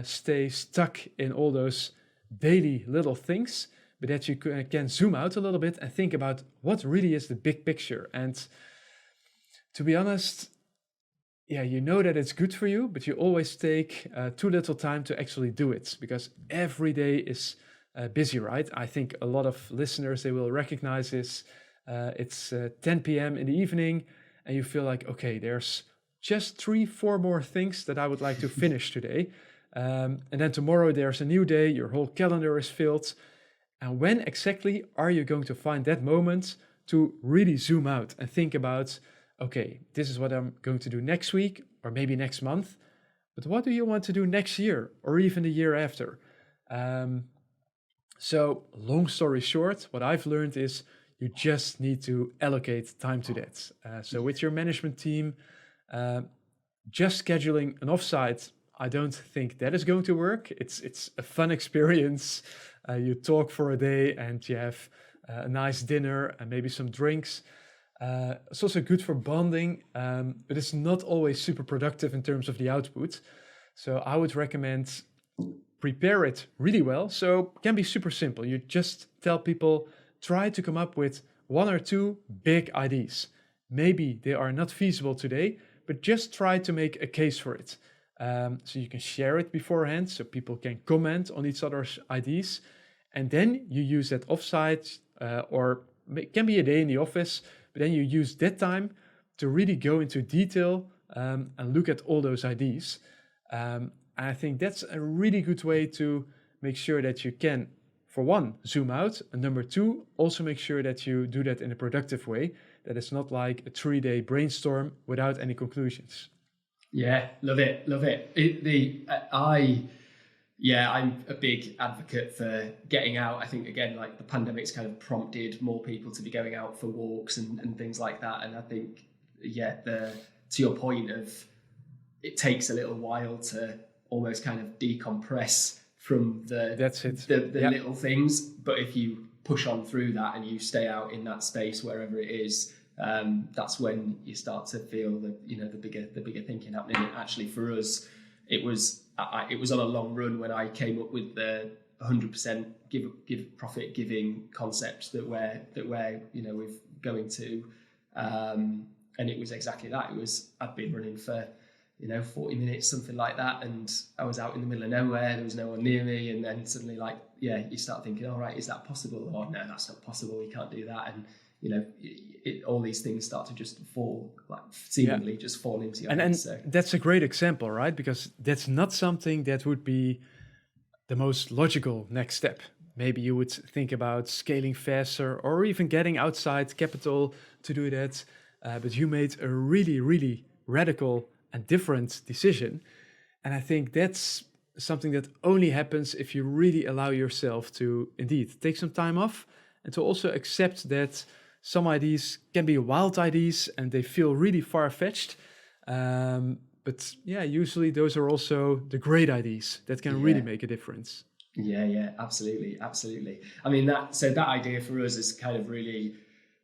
[SPEAKER 3] stay stuck in all those daily little things, but that you can zoom out a little bit and think about what really is the big picture. And to be honest, you know that it's good for you, but you always take too little time to actually do it because every day is busy, right? I think a lot of listeners, they will recognize this. It's 10 p.m. in the evening and you feel like, okay, there's just 3-4 more things that I would like to finish today. And then tomorrow there's a new day, your whole calendar is filled. And when exactly are you going to find that moment to really zoom out and think about, okay, this is what I'm going to do next week or maybe next month, but what do you want to do next year or even the year after? So long story short, what I've learned is you just need to allocate time to that. So with your management team, just scheduling an offsite, I don't think that is going to work. It's a fun experience. You talk for a day and you have a nice dinner and maybe some drinks. It's also good for bonding, but it's not always super productive in terms of the output. So I would recommend prepare it really well. So it can be super simple. You just tell people, try to come up with one or two big ideas. Maybe they are not feasible today, but just try to make a case for it. So you can share it beforehand so people can comment on each other's ideas. And then you use that offsite or it can be a day in the office, but then you use that time to really go into detail and look at all those ideas. And I think that's a really good way to make sure that you can, for one, zoom out, and number two, also make sure that you do that in a productive way, that it's not like a 3-day brainstorm without any conclusions.
[SPEAKER 2] Yeah, love it, love it. I'm a big advocate for getting out. I think again, like the pandemic's kind of prompted more people to be going out for walks and things like that. And I think, to your point of it takes a little while to almost kind of decompress from the little things. But if you push on through that and you stay out in that space wherever it is, that's when you start to feel the bigger thinking happening. And actually, for us, it was on a long run when I came up with the 100% give profit giving concept that we're going to, and it was exactly that. I'd been running for 40 minutes, something like that, and I was out in the middle of nowhere. There was no one near me, and then suddenly, you start thinking, all right, is that possible? Or no, that's not possible. We can't do that. And all these things start to just fall, seemingly just fall into your head.
[SPEAKER 3] And
[SPEAKER 2] so.
[SPEAKER 3] That's a great example, right? Because that's not something that would be the most logical next step. Maybe you would think about scaling faster or even getting outside capital to do that. But you made a really, really radical and different decision. And I think that's something that only happens if you really allow yourself to indeed take some time off and to also accept that some ideas can be wild ideas and they feel really far-fetched. But usually those are also the great ideas that can really make a difference.
[SPEAKER 2] Yeah, absolutely. I mean, that idea for us is kind of really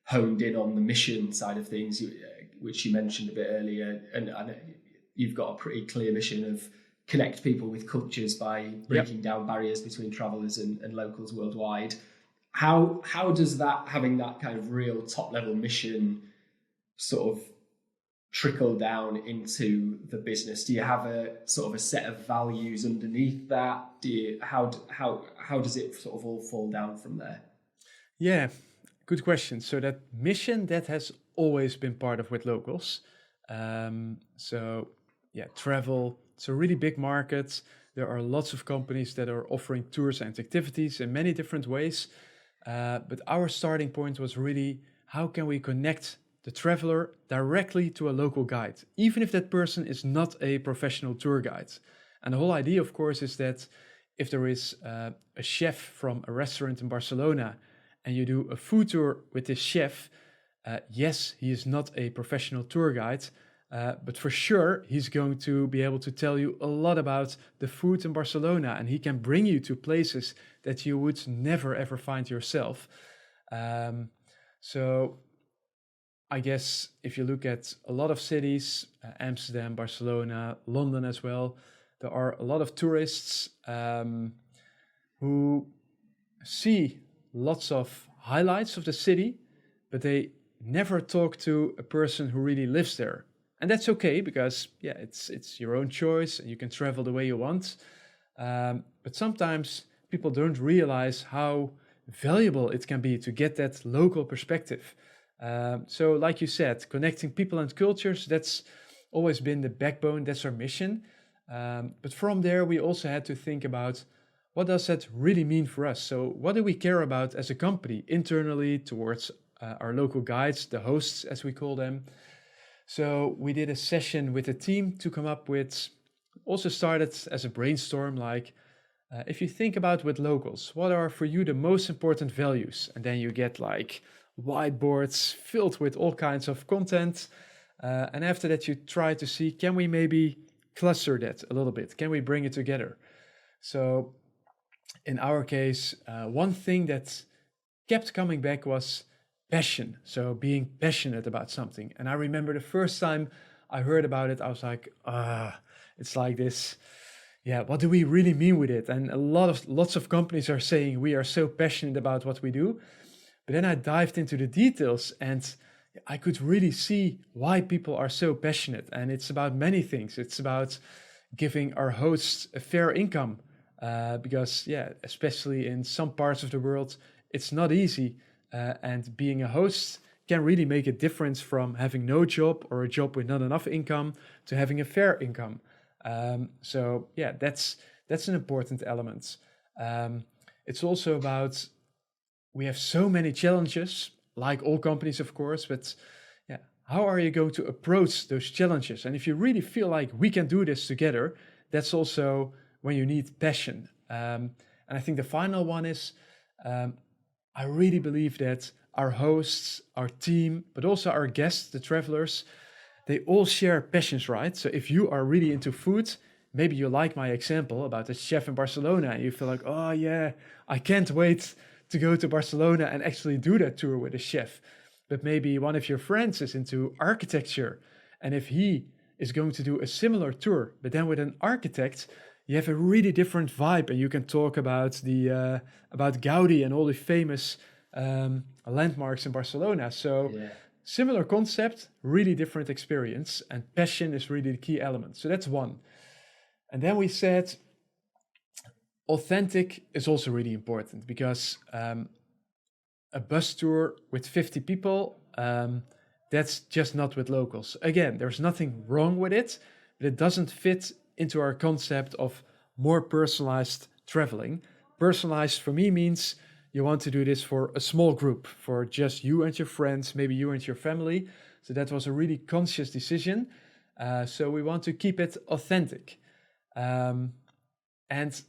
[SPEAKER 2] honed in on the mission side of things, which you mentioned a bit earlier. And you've got a pretty clear mission of connect people with cultures by breaking down barriers between travelers and locals worldwide. How does that, having that kind of real top level mission, sort of trickle down into the business? Do you have a sort of a set of values underneath that? How does it sort of all fall down from there?
[SPEAKER 3] Yeah, good question. So that mission, that has always been part of Withlocals. Travel, it's a really big market. There are lots of companies that are offering tours and activities in many different ways. But our starting point was really, how can we connect the traveler directly to a local guide, even if that person is not a professional tour guide? And the whole idea, of course, is that if there is a chef from a restaurant in Barcelona and you do a food tour with this chef, yes, he is not a professional tour guide, but for sure, he's going to be able to tell you a lot about the food in Barcelona, and he can bring you to places that you would never ever find yourself. So I guess if you look at a lot of cities, Amsterdam, Barcelona, London as well, there are a lot of tourists who see lots of highlights of the city, but they never talk to a person who really lives there. And that's okay, because it's your own choice and you can travel the way you want. But sometimes people don't realize how valuable it can be to get that local perspective. So like you said, connecting people and cultures, that's always been the backbone, that's our mission. But from there, we also had to think about, what does that really mean for us? So what do we care about as a company internally towards our local guides, the hosts as we call them? So we did a session with the team to come up with, also started as a brainstorm, if you think about Withlocals, what are for you the most important values? And then you get whiteboards filled with all kinds of content. And after that, you try to see, can we maybe cluster that a little bit? Can we bring it together? So in our case, one thing that kept coming back was passion. So being passionate about something. And I remember the first time I heard about it, I was like, it's like this. Yeah, what do we really mean with it? And lots of companies are saying we are so passionate about what we do. But then I dived into the details and I could really see why people are so passionate. And it's about many things. It's about giving our hosts a fair income. Because, yeah, especially in some parts of the world, it's not easy. And being a host can really make a difference from having no job or a job with not enough income to having a fair income. So, yeah, that's an important element. It's also about, we have so many challenges, like all companies, of course, but yeah, how are you going to approach those challenges? And if you really feel like we can do this together, that's also when you need passion. And I think the final one is, I really believe that our hosts, our team, but also our guests, the travelers, they all share passions, right? So if you are really into food, maybe you like my example about the chef in Barcelona, and you feel like, oh yeah, I can't wait to go to Barcelona and actually do that tour with a chef. But maybe one of your friends is into architecture, and if he is going to do a similar tour, but then with an architect, you have a really different vibe, and you can talk about about Gaudi and all the famous landmarks in Barcelona. So
[SPEAKER 2] Yeah.
[SPEAKER 3] similar concept, really different experience, and passion is really the key element. So that's one. And then we said authentic is also really important, because a bus tour with 50 people, that's just not with locals. Again, there's nothing wrong with it, but it doesn't fit into our concept of more personalized traveling. Personalized for me means you want to do this for a small group, for just you and your friends, maybe you and your family. So that was a really conscious decision. So we want to keep it authentic. And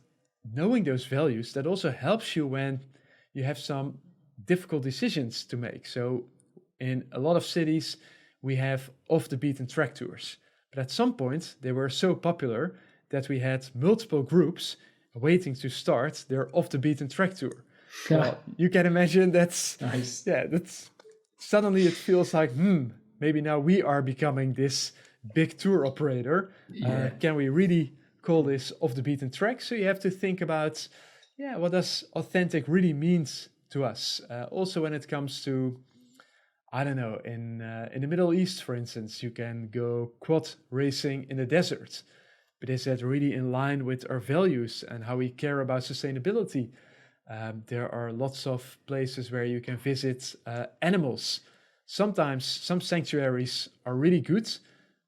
[SPEAKER 3] knowing those values, that also helps you when you have some difficult decisions to make. So in a lot of cities, we have off the beaten track tours. But at some point, they were so popular that we had multiple groups waiting to start their off the beaten track tour. Well, you can imagine that's
[SPEAKER 2] Nice.
[SPEAKER 3] yeah, that's suddenly it feels like maybe now we are becoming this big tour operator.
[SPEAKER 2] Yeah.
[SPEAKER 3] Can we really call this off the beaten track? So you have to think about, yeah, what does authentic really means to us? Also, when it comes to, I don't know, in the Middle East, for instance, you can go quad racing in the desert. But is that really in line with our values and how we care about sustainability? There are lots of places where you can visit animals. Sometimes some sanctuaries are really good,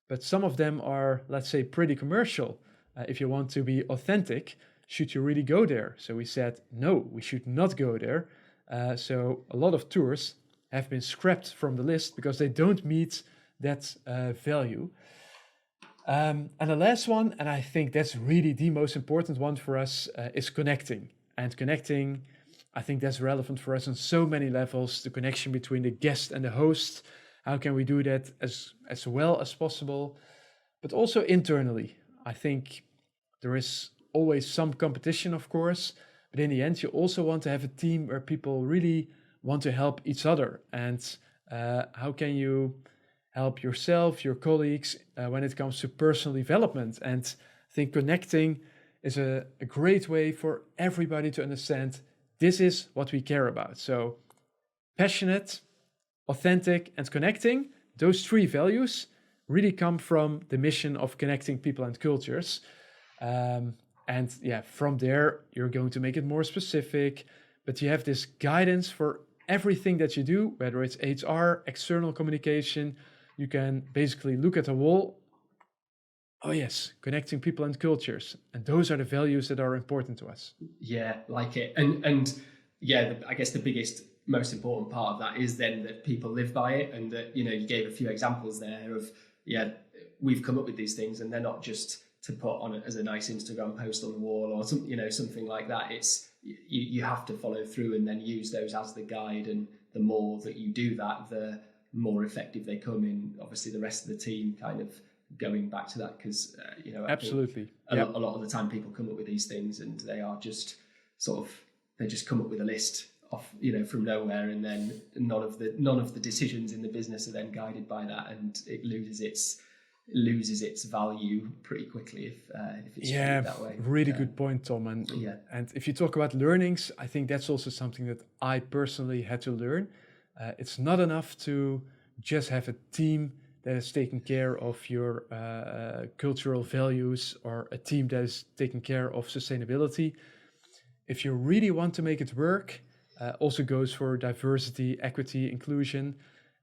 [SPEAKER 3] but some of them are, let's say, pretty commercial. If you want to be authentic, should you really go there? So we said, no, we should not go there. So a lot of tours have been scrapped from the list because they don't meet that value. And the last one, and I think that's really the most important one for us, is connecting. And connecting, I think that's relevant for us on so many levels. The connection between the guest and the host. How can we do that as well as possible? But also internally. I think there is always some competition, of course. But in the end, you also want to have a team where people really want to help each other. And how can you help yourself, your colleagues, when it comes to personal development? And I think connecting is a great way for everybody to understand this is what we care about. So passionate, authentic, and connecting, those three values really come from the mission of connecting people and cultures. And yeah, from there, you're going to make it more specific, but you have this guidance for everything that you do, whether it's HR, external communication. You can basically look at a wall. Oh yes, connecting people and cultures. And those are the values that are important to us.
[SPEAKER 2] Yeah, like it. And yeah, I guess the biggest, most important part of that is then that people live by it, and that, you gave a few examples there of, yeah, we've come up with these things and they're not just to put on it as a nice Instagram post on the wall or something like that. It's you have to follow through and then use those as the guide, and the more that you do that, the more effective they come in, obviously, the rest of the team kind of going back to that, because
[SPEAKER 3] absolutely,
[SPEAKER 2] a lot of the time people come up with these things and they are just they just come up with a list off, from nowhere, and then none of the decisions in the business are then guided by that, and it loses its value pretty quickly if it's treated that way.
[SPEAKER 3] Really good point, Tom. And if you talk about learnings, I think that's also something that I personally had to learn. It's not enough to just have a team that is taking care of your cultural values, or a team that is taking care of sustainability. If you really want to make it work, also goes for diversity, equity, inclusion.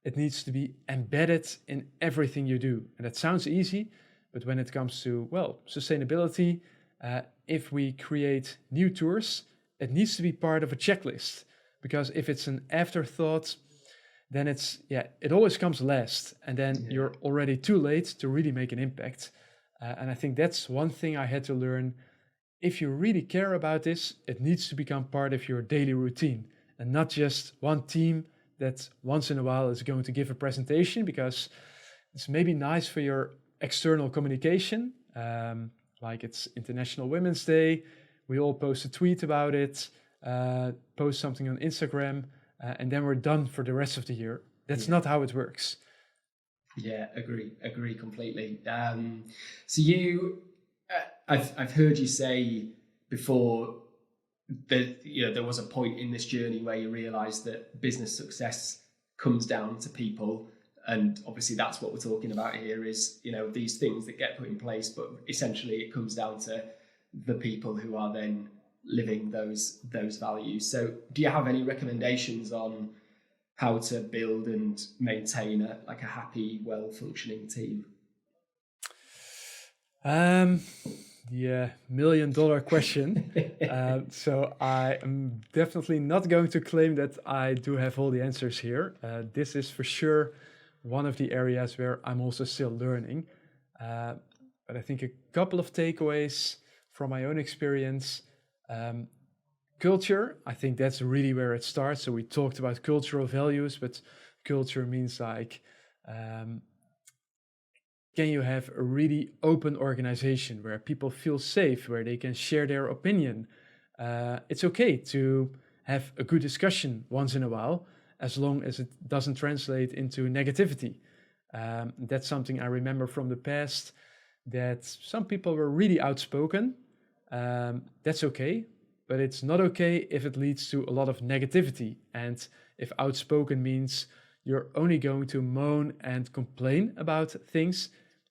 [SPEAKER 3] It needs to be embedded in everything you do. And that sounds easy, but when it comes to, sustainability, if we create new tours, it needs to be part of a checklist. Because if it's an afterthought, then it always comes last. And then you're already too late to really make an impact. And I think that's one thing I had to learn. If you really care about this, it needs to become part of your daily routine, and not just one team that once in a while is going to give a presentation, because it's maybe nice for your external communication. Like it's International Women's Day, we all post a tweet about it, post something on Instagram, and then we're done for the rest of the year. That's not how it works.
[SPEAKER 2] Yeah, agree completely. So I've heard you say before that there was a point in this journey where you realized that business success comes down to people, and obviously that's what we're talking about here is these things that get put in place, but essentially it comes down to the people who are then living those values. So do you have any recommendations on how to build and maintain a happy, well-functioning team?
[SPEAKER 3] $1,000,000 question. So I am definitely not going to claim that I do have all the answers here. This is for sure one of the areas where I'm also still learning. But I think a couple of takeaways from my own experience. Culture, I think that's really where it starts. So we talked about cultural values, but culture means can you have a really open organization where people feel safe, where they can share their opinion? It's okay to have a good discussion once in a while, as long as it doesn't translate into negativity. That's something I remember from the past, that some people were really outspoken. That's okay, but it's not okay if it leads to a lot of negativity. And if outspoken means you're only going to moan and complain about things,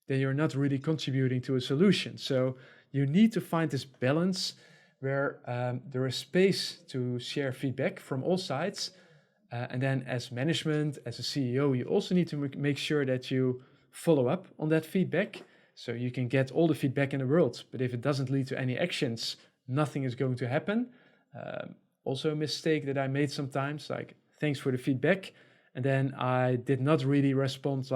[SPEAKER 3] then you're not really contributing to a solution. So you need to find this balance where there is space to share feedback from all sides. And then as management, as a CEO, you also need to make sure that you follow up on that feedback. So you can get all the feedback in the world, but if it doesn't lead to any actions, nothing is going to happen. Also a mistake that I made sometimes, like, thanks for the feedback. And then I did not really respond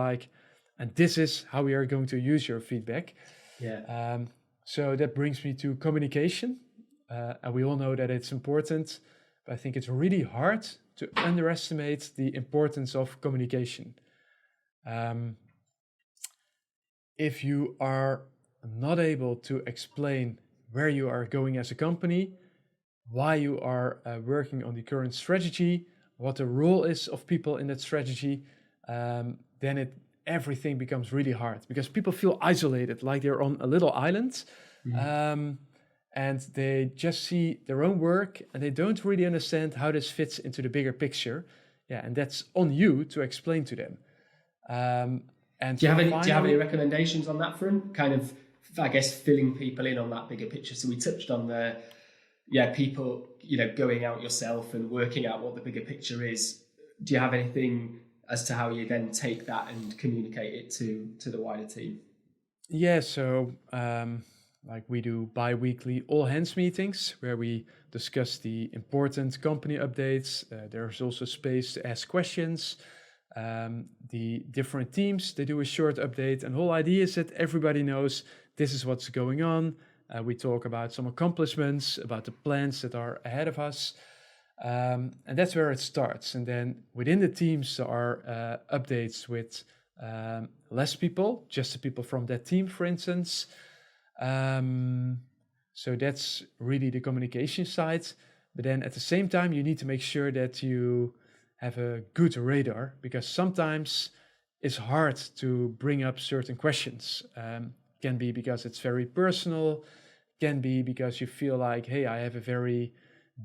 [SPEAKER 3] and this is how we are going to use your feedback. So that brings me to communication. And we all know that it's important, but I think it's really hard to underestimate the importance of communication. If you are not able to explain where you are going as a company, why you are working on the current strategy, what the role is of people in that strategy, then everything becomes really hard, because people feel isolated, like they're on a little island, and they just see their own work and they don't really understand how this fits into the bigger picture. And that's on you to explain to them. And
[SPEAKER 2] do you have any recommendations on that front? Kind of, I guess, filling people in on that bigger picture. So we touched on people, going out yourself and working out what the bigger picture is. Do you have anything as to how you then take that and communicate it to the wider team?
[SPEAKER 3] So we do bi-weekly all hands meetings where we discuss the important company updates. There's also space to ask questions. The different teams, they do a short update, and the whole idea is that everybody knows this is what's going on. We talk about some accomplishments, about the plans that are ahead of us. And that's where it starts. And then within the teams, there are updates with less people, just the people from that team, for instance. So that's really the communication side. But then at the same time, you need to make sure that you have a good radar, because sometimes it's hard to bring up certain questions. Can be because it's very personal, can be because you feel like, hey, I have a very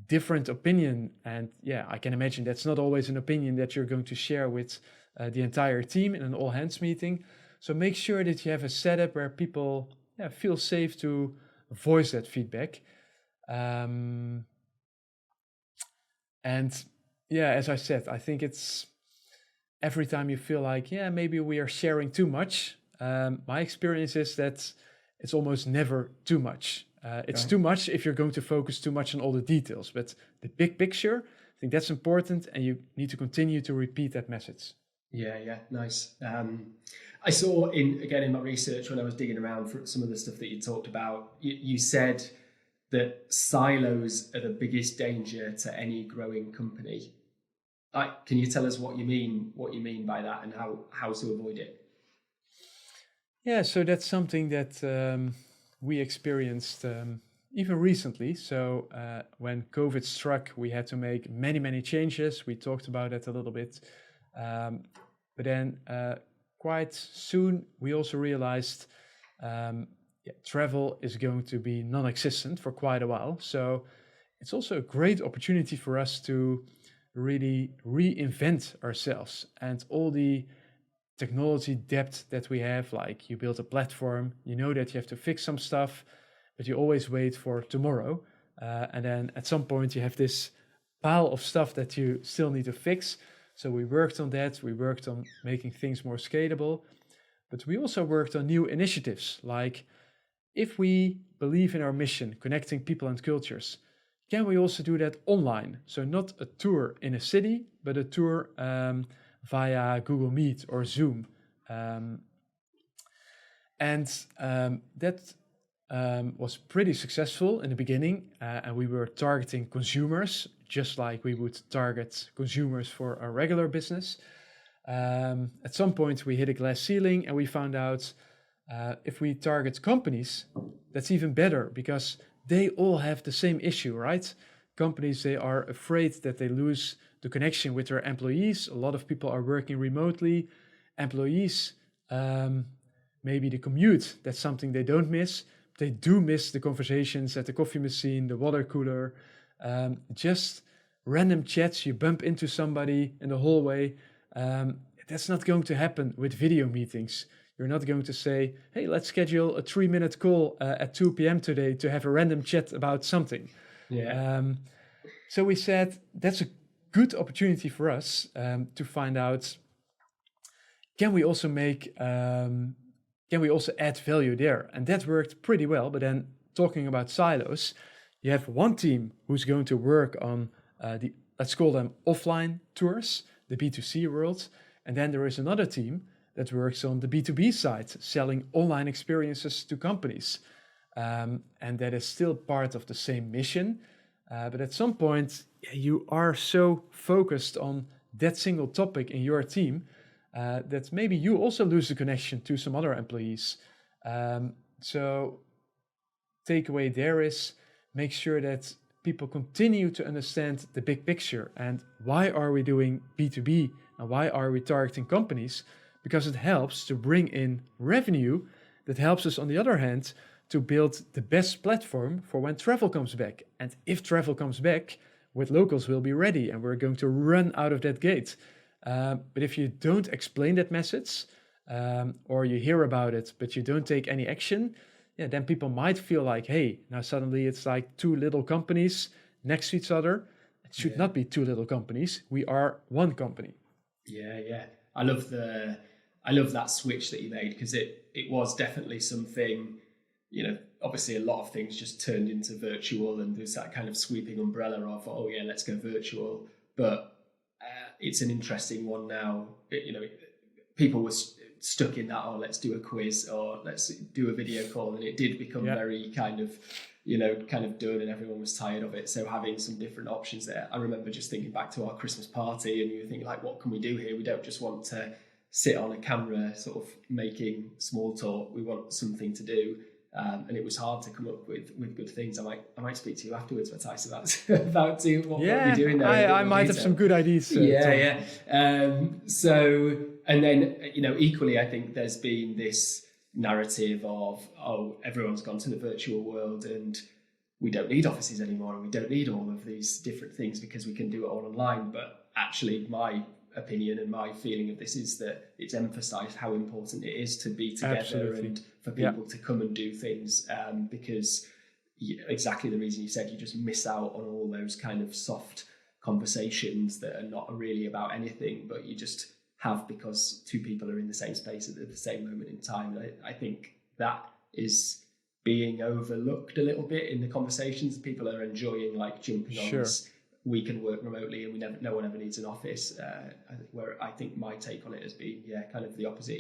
[SPEAKER 3] different opinion. And yeah, I can imagine that's not always an opinion that you're going to share with the entire team in an all hands meeting. So make sure that you have a setup where people feel safe to voice that feedback. And yeah, as I said, I think it's every time you feel like, yeah, maybe we are sharing too much. My experience is that it's almost never too much. It's too much if you're going to focus too much on all the details, but the big picture, I think that's important, and you need to continue to repeat that message.
[SPEAKER 2] Yeah, nice. I saw in my research when I was digging around for some of the stuff that you talked about, you said that silos are the biggest danger to any growing company. Can you tell us what you mean by that, and how to avoid it?
[SPEAKER 3] Yeah, so that's something that we experienced even recently. So when COVID struck, we had to make many changes. We talked about it a little bit. But then quite soon, we also realized travel is going to be non-existent for quite a while. So it's also a great opportunity for us to really reinvent ourselves, and all the technology debt that we have. Like, you build a platform, you know that you have to fix some stuff, but you always wait for tomorrow. And then at some point you have this pile of stuff that you still need to fix. So we worked on that. We worked on making things more scalable, but we also worked on new initiatives. Like, if we believe in our mission, connecting people and cultures, can we also do that online? So not a tour in a city, but a tour via Google Meet or Zoom. That was pretty successful in the beginning, and we were targeting consumers just like we would target consumers for our regular business. At some point we hit a glass ceiling, and we found out if we target companies, that's even better, because they all have the same issue, right? Companies, they are afraid that they lose the connection with their employees. A lot of people are working remotely. Employees, maybe the commute, that's something they don't miss. They do miss the conversations at the coffee machine, the water cooler, just random chats. You bump into somebody in the hallway. That's not going to happen with video meetings. You're not going to say, hey, let's schedule a 3-minute call at 2 p.m. today to have a random chat about something.
[SPEAKER 2] Yeah.
[SPEAKER 3] So we said that's a good opportunity for us to find out, can we also add value there? And that worked pretty well. But then, talking about silos, you have one team who's going to work on let's call them offline tours, the B2C world. And then there is another team that works on the B2B side, selling online experiences to companies. And that is still part of the same mission. But at some point, you are so focused on that single topic in your team that maybe you also lose the connection to some other employees. So takeaway there is, make sure that people continue to understand the big picture, and why are we doing B2B and why are we targeting companies? Because it helps to bring in revenue that helps us, on the other hand, to build the best platform for when travel comes back. And if travel comes back, Withlocals will be ready, and we're going to run out of that gate. But if you don't explain that message, or you hear about it, but you don't take any action, then people might feel like, hey, now suddenly it's like two little companies next to each other. It should not be two little companies. We are one company.
[SPEAKER 2] Yeah. I love that switch that you made, because it was definitely something, obviously a lot of things just turned into virtual, and there's that kind of sweeping umbrella of, oh yeah, let's go virtual. But it's an interesting one now. People were stuck in that, let's do a quiz or let's do a video call, and it did become very kind of done, and everyone was tired of it. So having some different options there. I remember just thinking back to our Christmas party, and you were thinking, like, what can we do here? We don't just want to sit on a camera sort of making small talk. We want something to do. and it was hard to come up with good things. I might speak to you afterwards, Matthijs, about what we're doing there.
[SPEAKER 3] I might have some good ideas. Tom.
[SPEAKER 2] So, and then, equally, I think there's been this narrative of, everyone's gone to the virtual world and we don't need offices anymore, and we don't need all of these different things because we can do it all online. But actually, my opinion and my feeling of this is that it's emphasized how important it is to be together and for people to come and do things, because exactly the reason you said, you just miss out on all those kind of soft conversations that are not really about anything, but you just have because two people are in the same space at the same moment in time. I think that is being overlooked a little bit in the conversations. People are enjoying like jumping on this, we can work remotely and no one ever needs an office, where I think my take on it has been kind of the opposite.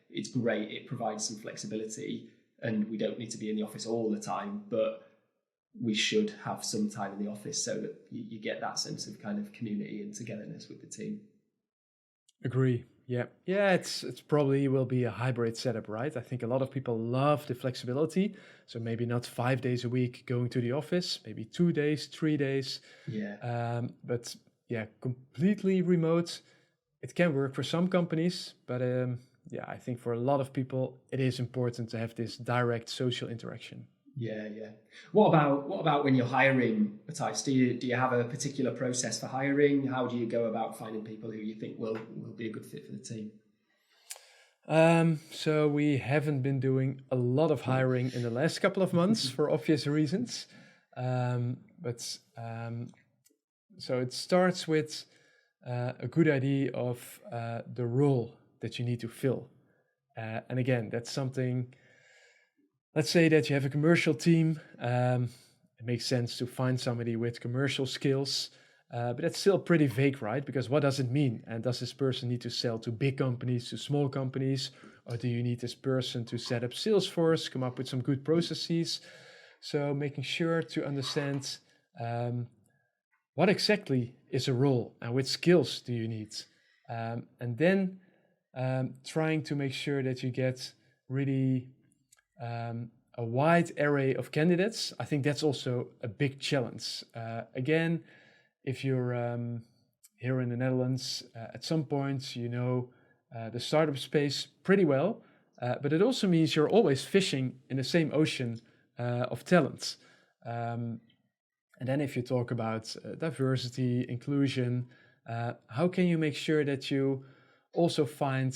[SPEAKER 2] It's great, it provides some flexibility and we don't need to be in the office all the time, but we should have some time in the office so that you get that sense of kind of community and togetherness with the team.
[SPEAKER 3] Agree. Yeah, it's probably will be a hybrid setup, right? I think a lot of people love the flexibility. So maybe not 5 days a week going to the office, maybe 2 days, 3 days. But completely remote. It can work for some companies, but I think for a lot of people, it is important to have this direct social interaction.
[SPEAKER 2] What about when you're hiring, Matthijs? Do you have a particular process for hiring? How do you go about finding people who you think will be a good fit for the team?
[SPEAKER 3] So we haven't been doing a lot of hiring in the last couple of months for obvious reasons. So it starts with a good idea of the role that you need to fill. And again, that's something. Let's say that you have a commercial team. It makes sense to find somebody with commercial skills, but that's still pretty vague, right? Because what does it mean? And does this person need to sell to big companies, to small companies? Or do you need this person to set up Salesforce, come up with some good processes? So making sure to understand what exactly is a role and which skills do you need? And then trying to make sure that you get really a wide array of candidates. I think that's also a big challenge. Again, if you're here in the Netherlands, at some point, the startup space pretty well, but it also means you're always fishing in the same ocean of talent. And then if you talk about diversity, inclusion, how can you make sure that you also find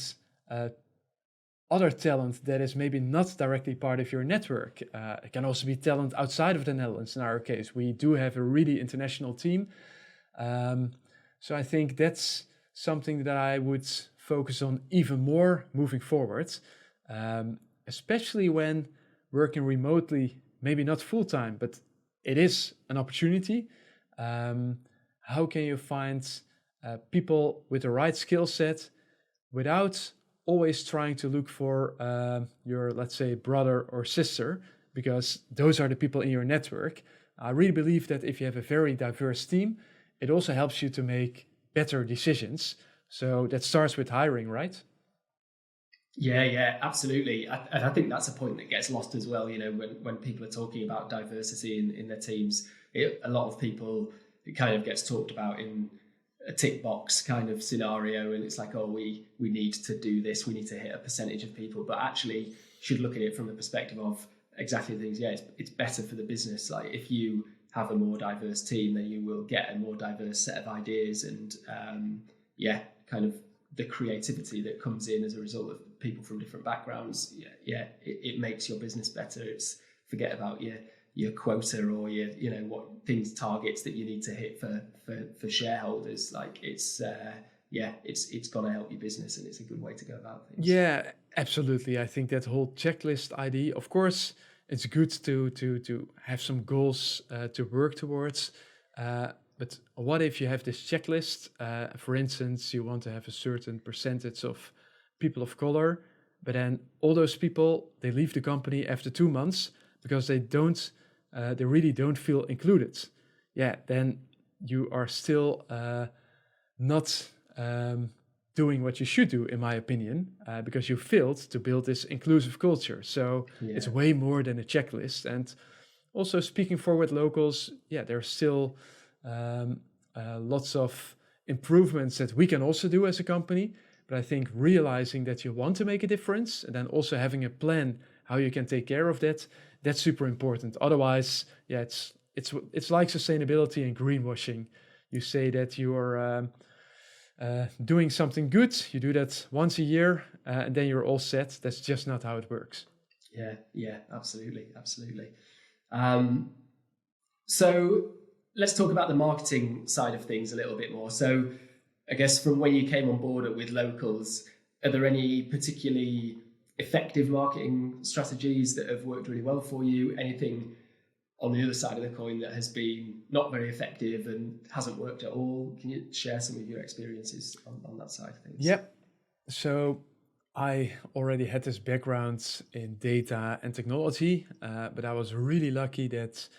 [SPEAKER 3] other talent that is maybe not directly part of your network? It can also be talent outside of the Netherlands. In our case, we do have a really international team. So I think that's something that I would focus on even more moving forward, especially when working remotely, maybe not full-time, but it is an opportunity. How can you find people with the right skill set without always trying to look for your, let's say, brother or sister, because those are the people in your network. I really believe that if you have a very diverse team, it also helps you to make better decisions. So that starts with hiring, right?
[SPEAKER 2] Yeah, absolutely. And I think that's a point that gets lost as well. When people are talking about diversity in their teams, a lot of people, it kind of gets talked about in a tick box kind of scenario, and it's like, we need to do this, we need to hit a percentage of people, but actually should look at it from the perspective of exactly the things. It's better for the business. Like if you have a more diverse team, then you will get a more diverse set of ideas and kind of the creativity that comes in as a result of people from different backgrounds. It makes your business better. It's forget about your quota or your what things, targets that you need to hit for shareholders. Like it's going to help your business, and it's a good way to go about things.
[SPEAKER 3] Yeah, absolutely. I think that whole checklist idea, of course, it's good to have some goals to work towards. But what if you have this checklist? For instance, you want to have a certain percentage of people of color, but then all those people, they leave the company after 2 months because they really don't feel included. Then you are still not doing what you should do, in my opinion, because you failed to build this inclusive culture. So it's way more than a checklist. And also speaking for Withlocals, there's still lots of improvements that we can also do as a company. But I think realizing that you want to make a difference and then also having a plan how you can take care of that, that's super important. Otherwise, it's like sustainability and greenwashing. You say that you are doing something good, you do that once a year, and then you're all set. That's just not how it works.
[SPEAKER 2] Yeah, absolutely. So let's talk about the marketing side of things a little bit more. So I guess from when you came on board at Withlocals, are there any particularly effective marketing strategies that have worked really well for you? Anything on the other side of the coin that has been not very effective and hasn't worked at all? Can you share some of your experiences on that side of things?
[SPEAKER 3] Yep. So I already had this background in data and technology, but I was really lucky that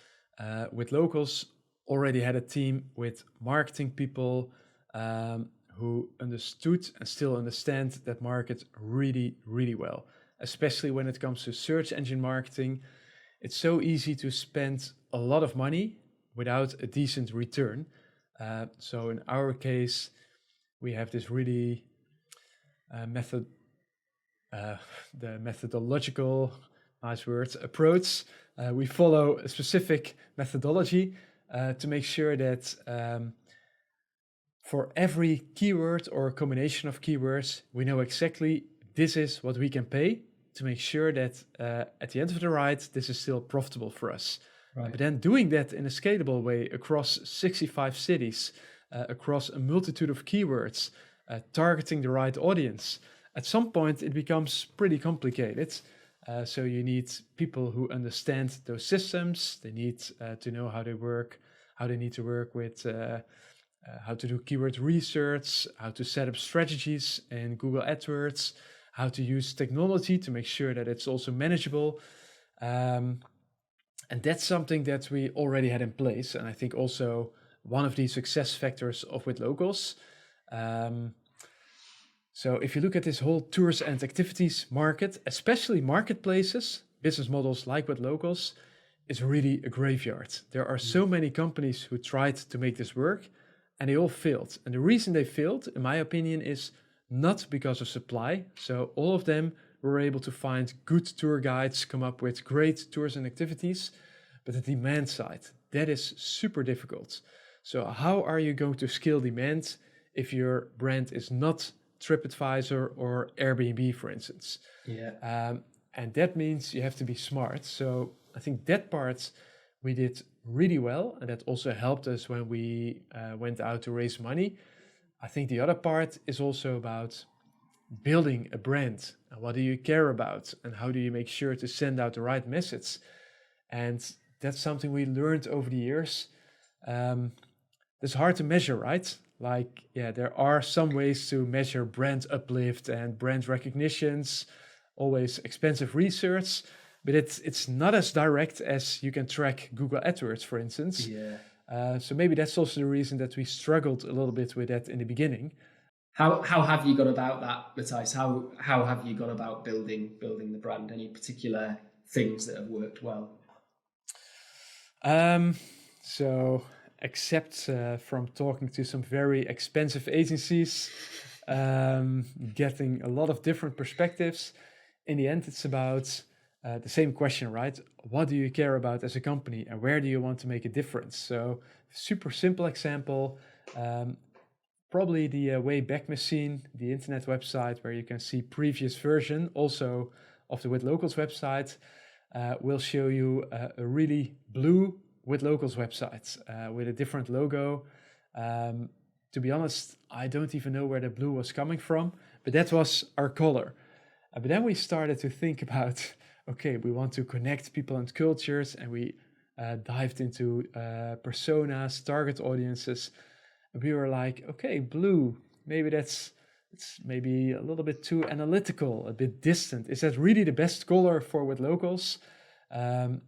[SPEAKER 3] Withlocals already had a team with marketing people who understood and still understand that market really, really well, especially when it comes to search engine marketing. It's so easy to spend a lot of money without a decent return. So in our case, we have this really the methodological, nice words, approach. We follow a specific methodology to make sure that for every keyword or a combination of keywords, we know exactly this is what we can pay to make sure that at the end of the ride, this is still profitable for us. Right. But then doing that in a scalable way across 65 cities, across a multitude of keywords, targeting the right audience, at some point it becomes pretty complicated. So you need people who understand those systems. They need to know how they work, how they need to work with how to do keyword research, how to set up strategies in Google AdWords, how to use technology to make sure that it's also manageable. And that's something that we already had in place. And I think also one of the success factors of Withlocals. So if you look at this whole tours and activities market, especially marketplaces, business models like Withlocals, is really a graveyard. There are so many companies who tried to make this work and they all failed. And the reason they failed, in my opinion, is not because of supply. So all of them were able to find good tour guides, come up with great tours and activities, but the demand side, that is super difficult. So how are you going to scale demand if your brand is not TripAdvisor or Airbnb, for instance? And that means you have to be smart. So I think that part we did really well, and that also helped us when we went out to raise money. I think the other part is also about building a brand. And what do you care about? And how do you make sure to send out the right message? And that's something we learned over the years. It's hard to measure, right? Like, there are some ways to measure brand uplift and brand recognitions, always expensive research, but it's not as direct as you can track Google AdWords, for instance. So maybe that's also the reason that we struggled a little bit with that in the beginning.
[SPEAKER 2] How have you gone about that, Matthijs? How have you gone about building the brand? Any particular things that have worked well?
[SPEAKER 3] So except from talking to some very expensive agencies, getting a lot of different perspectives, in the end it's about the same question, right? What do you care about as a company and where do you want to make a difference? So super simple example, probably the Wayback Machine, the internet website where you can see previous version also of the Withlocals website, will show you a really blue Withlocals website with a different logo. To be honest, I don't even know where the blue was coming from, but that was our color. But then we started to think about, okay, we want to connect people and cultures, and we dived into personas, target audiences. And we were like, okay, blue, maybe it's maybe a little bit too analytical, a bit distant. Is that really the best color for Withlocals?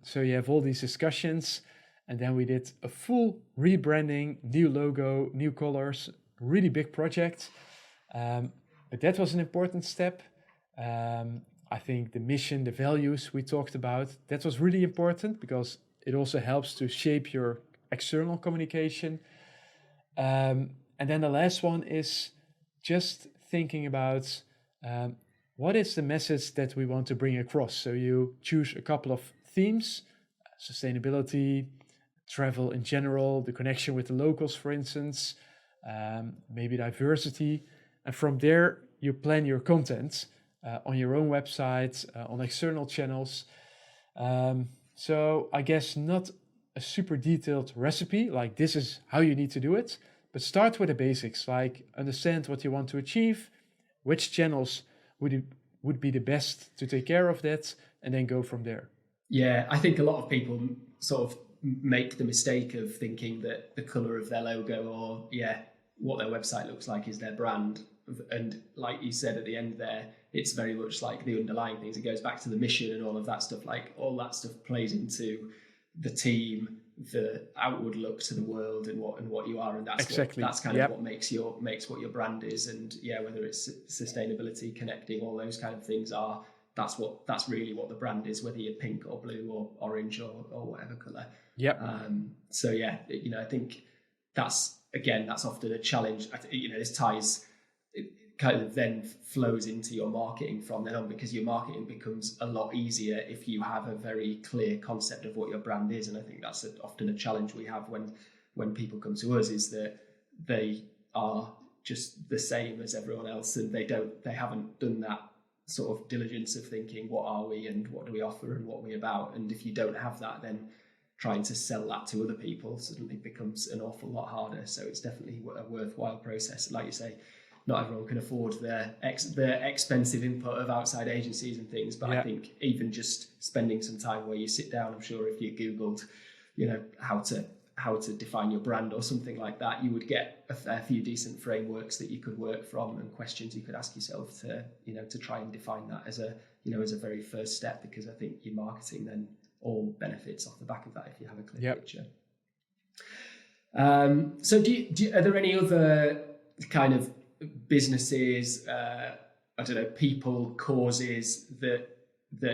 [SPEAKER 3] So you have all these discussions, and then we did a full rebranding, new logo, new colors, really big project. But that was an important step. I think the mission, the values we talked about, that was really important because it also helps to shape your external communication. And then the last one is just thinking about what is the message that we want to bring across. So you choose a couple of themes, sustainability, travel in general, the connection with the locals, for instance, maybe diversity. And from there, you plan your content on your own website, on external channels. So I guess not a super detailed recipe, like this is how you need to do it, but start with the basics, like understand what you want to achieve, which channels would be the best to take care of that, and then go from there.
[SPEAKER 2] Yeah, I think a lot of people sort of make the mistake of thinking that the color of their logo or what their website looks like is their brand. And like you said at the end there, it's very much like the underlying things. It goes back to the mission and all of that stuff. Like all that stuff plays into the team, the outward look to the world, and what you are, and that's
[SPEAKER 3] exactly.
[SPEAKER 2] That's kind of what makes what your brand is. And whether it's sustainability, connecting, all those kind of things are. That's really what the brand is, whether you're pink or blue or orange or whatever color.
[SPEAKER 3] Yep.
[SPEAKER 2] So I think that's often a challenge. This ties. It kind of then flows into your marketing from then on, because your marketing becomes a lot easier if you have a very clear concept of what your brand is. And I think that's often a challenge we have when people come to us, is that they are just the same as everyone else, and they haven't done that sort of diligence of thinking, what are we and what do we offer and what are we about? And if you don't have that, then trying to sell that to other people suddenly becomes an awful lot harder. So it's definitely a worthwhile process. Like you say, not everyone can afford the expensive input of outside agencies and things, but I think even just spending some time where you sit down, I'm sure if you Googled, how to define your brand or something like that, you would get a fair few decent frameworks that you could work from and questions you could ask yourself to try and define that as a very first step, because I think your marketing then all benefits off the back of that if you have a clear picture. So are there any other kind of businesses, people, causes that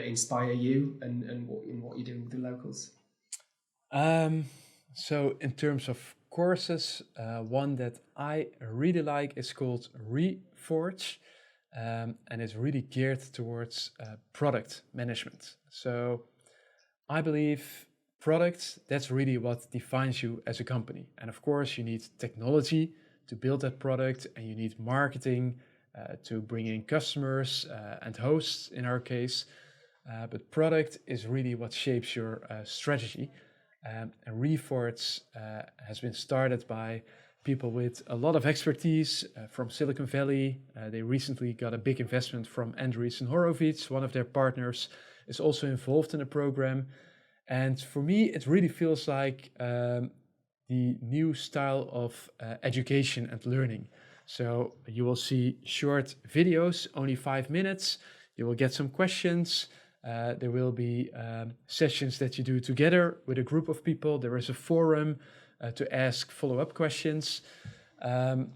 [SPEAKER 2] inspire you and what you're doing with the locals?
[SPEAKER 3] So in terms of courses, one that I really like is called Reforge, and it's really geared towards product management. So I believe product, that's really what defines you as a company. And of course, you need technology to build that product, and you need marketing to bring in customers and hosts in our case. But product is really what shapes your strategy. And Reforge has been started by people with a lot of expertise from Silicon Valley. They recently got a big investment from Andreessen Horowitz. One of their partners is also involved in the program. And for me, it really feels like the new style of education and learning. So you will see short videos, only 5 minutes. You will get some questions. There will be sessions that you do together with a group of people. There is a forum to ask follow-up questions. I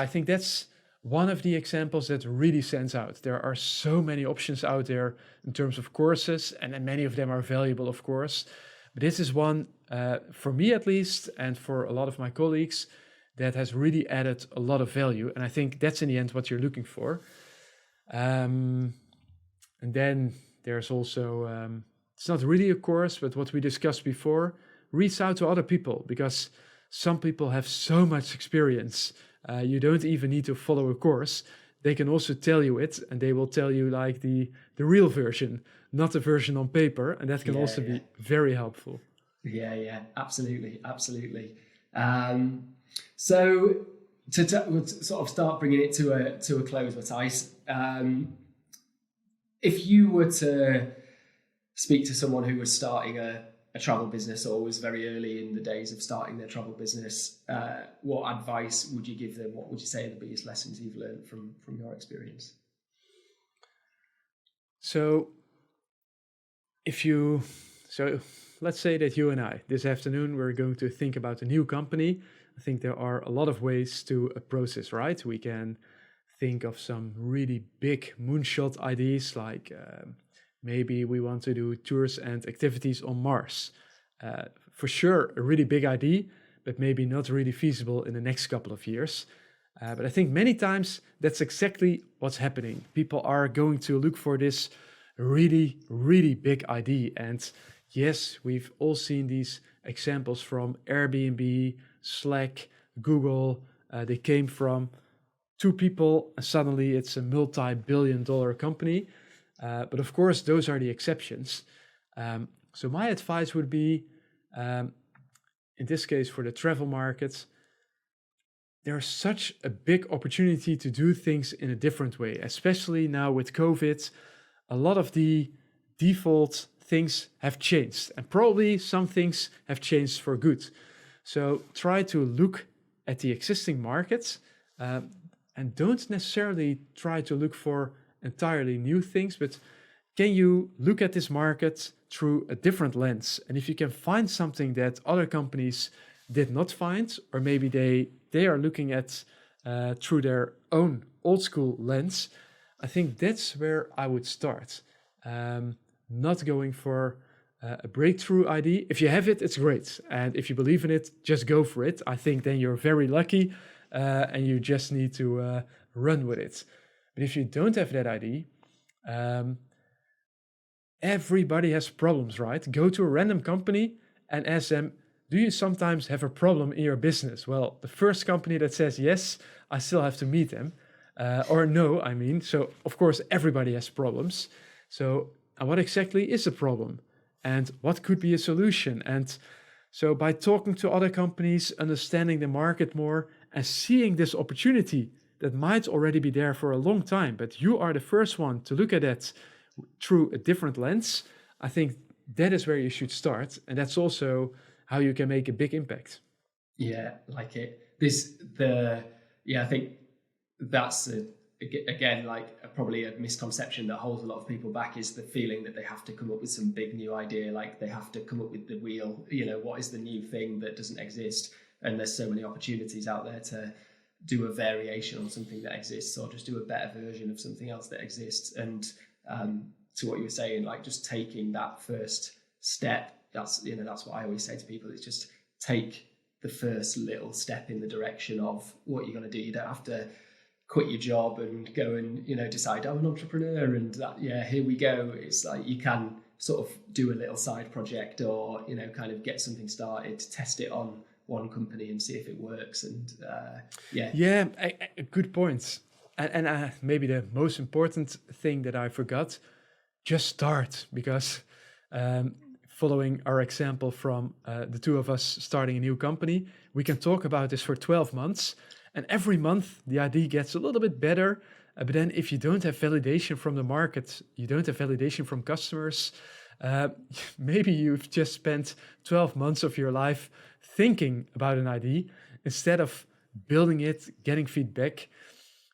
[SPEAKER 3] think that's one of the examples that really stands out. There are so many options out there in terms of courses, and many of them are valuable, of course. But this is one, for me at least, and for a lot of my colleagues, that has really added a lot of value. And I think that's in the end what you're looking for. And then there's also, it's not really a course, but what we discussed before, reach out to other people, because some people have so much experience. You don't even need to follow a course. They can also tell you it, and they will tell you like the real version, not the version on paper. And that can also be very helpful.
[SPEAKER 2] Yeah, absolutely. So to sort of start bringing it to a close, Matthijs, if you were to speak to someone who was starting a travel business or was very early in the days of starting their travel business, what advice would you give them? What would you say are the biggest lessons you've learned from your experience?
[SPEAKER 3] So let's say that you and I, this afternoon, we're going to think about a new company. I think there are a lot of ways to approach this, right? We can think of some really big moonshot ideas, like maybe we want to do tours and activities on Mars. For sure, a really big idea, but maybe not really feasible in the next couple of years. But I think many times that's exactly what's happening. People are going to look for this really, really big idea. And yes, we've all seen these examples from Airbnb, Slack, Google. They came from two people and suddenly it's a multi-billion-dollar company. But of course, those are the exceptions. So my advice would be, in this case for the travel market, there's such a big opportunity to do things in a different way, especially now with COVID. A lot of the default things have changed, and probably some things have changed for good. So try to look at the existing markets and don't necessarily try to look for entirely new things, but can you look at this market through a different lens? And if you can find something that other companies did not find, or maybe they are looking at through their own old school lens, I think that's where I would start. Not going for a breakthrough idea. If you have it, it's great. And if you believe in it, just go for it. I think then you're very lucky and you just need to run with it. But if you don't have that idea, everybody has problems, right? Go to a random company and ask them, do you sometimes have a problem in your business? Well, the first company that says yes, I still have to meet them. Or no, I mean. So, of course, everybody has problems. So, what exactly is a problem? And what could be a solution? And so by talking to other companies, understanding the market more, and seeing this opportunity that might already be there for a long time, but you are the first one to look at it through a different lens, I think that is where you should start. And that's also how you can make a big impact.
[SPEAKER 2] Yeah, like it. I think that's again, like probably a misconception that holds a lot of people back, is the feeling that they have to come up with some big new idea, like they have to come up with the wheel, what is the new thing that doesn't exist? And there's so many opportunities out there to do a variation on something that exists, or just do a better version of something else that exists. And to what you were saying, like just taking that first step, that's what I always say to people, is just take the first little step in the direction of what you're going to do. You don't have to quit your job and go and decide I'm an entrepreneur and that here we go. It's like you can sort of do a little side project, or kind of get something started, test it on one company and see if it works. And
[SPEAKER 3] a good point. And maybe the most important thing that I forgot, just start. Because following our example from the two of us starting a new company, we can talk about this for 12 months. And every month the idea gets a little bit better. But then if you don't have validation from the market, you don't have validation from customers, maybe you've just spent 12 months of your life thinking about an idea instead of building it, getting feedback.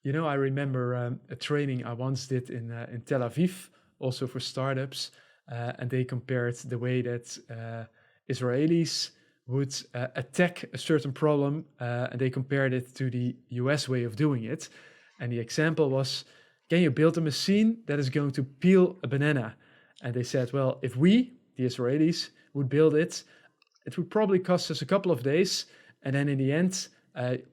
[SPEAKER 3] I remember a training I once did in Tel Aviv, also for startups. And they compared the way that Israelis would attack a certain problem, and they compared it to the US way of doing it. And the example was, can you build a machine that is going to peel a banana? And they said, well, if we, the Israelis, would build it, it would probably cost us a couple of days. And then in the end,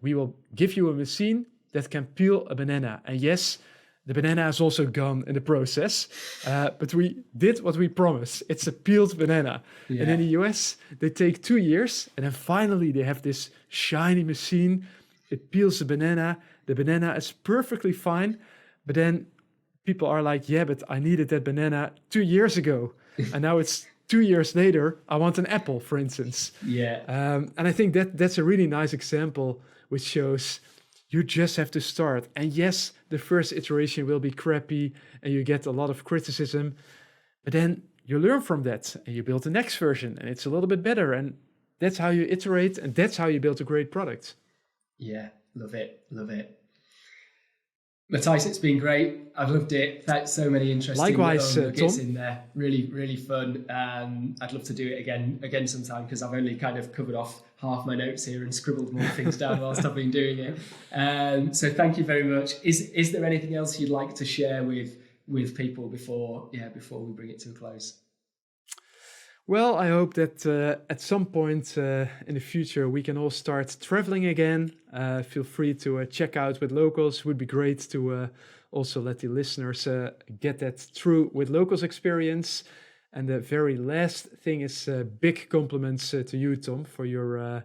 [SPEAKER 3] we will give you a machine that can peel a banana. And yes, the banana is also gone in the process, but we did what we promised. It's a peeled banana. Yeah. And in the US, they take 2 years, and then finally they have this shiny machine. It peels the banana. The banana is perfectly fine, but then people are like, yeah, but I needed that banana 2 years ago, and now it's 2 years later. I want an apple, for instance.
[SPEAKER 2] Yeah.
[SPEAKER 3] And I think that's a really nice example, which shows you just have to start. And yes, the first iteration will be crappy and you get a lot of criticism, but then you learn from that and you build the next version and it's a little bit better. And that's how you iterate, and that's how you build a great product.
[SPEAKER 2] Yeah, love it. Matthijs, it's been great. I've loved it. Thanks, so many interesting
[SPEAKER 3] Likewise,
[SPEAKER 2] nuggets
[SPEAKER 3] Tom.
[SPEAKER 2] in there. Really, really fun. I'd love to do it again sometime, because I've only kind of covered off half my notes here and scribbled more things down whilst I've been doing it. So thank you very much. Is there anything else you'd like to share with people before we bring it to a close?
[SPEAKER 3] Well, I hope that at some point in the future we can all start traveling again. Feel free to check out Withlocals. It would be great to also let the listeners get that true Withlocals experience. And the very last thing is big compliments to you, Tom, for your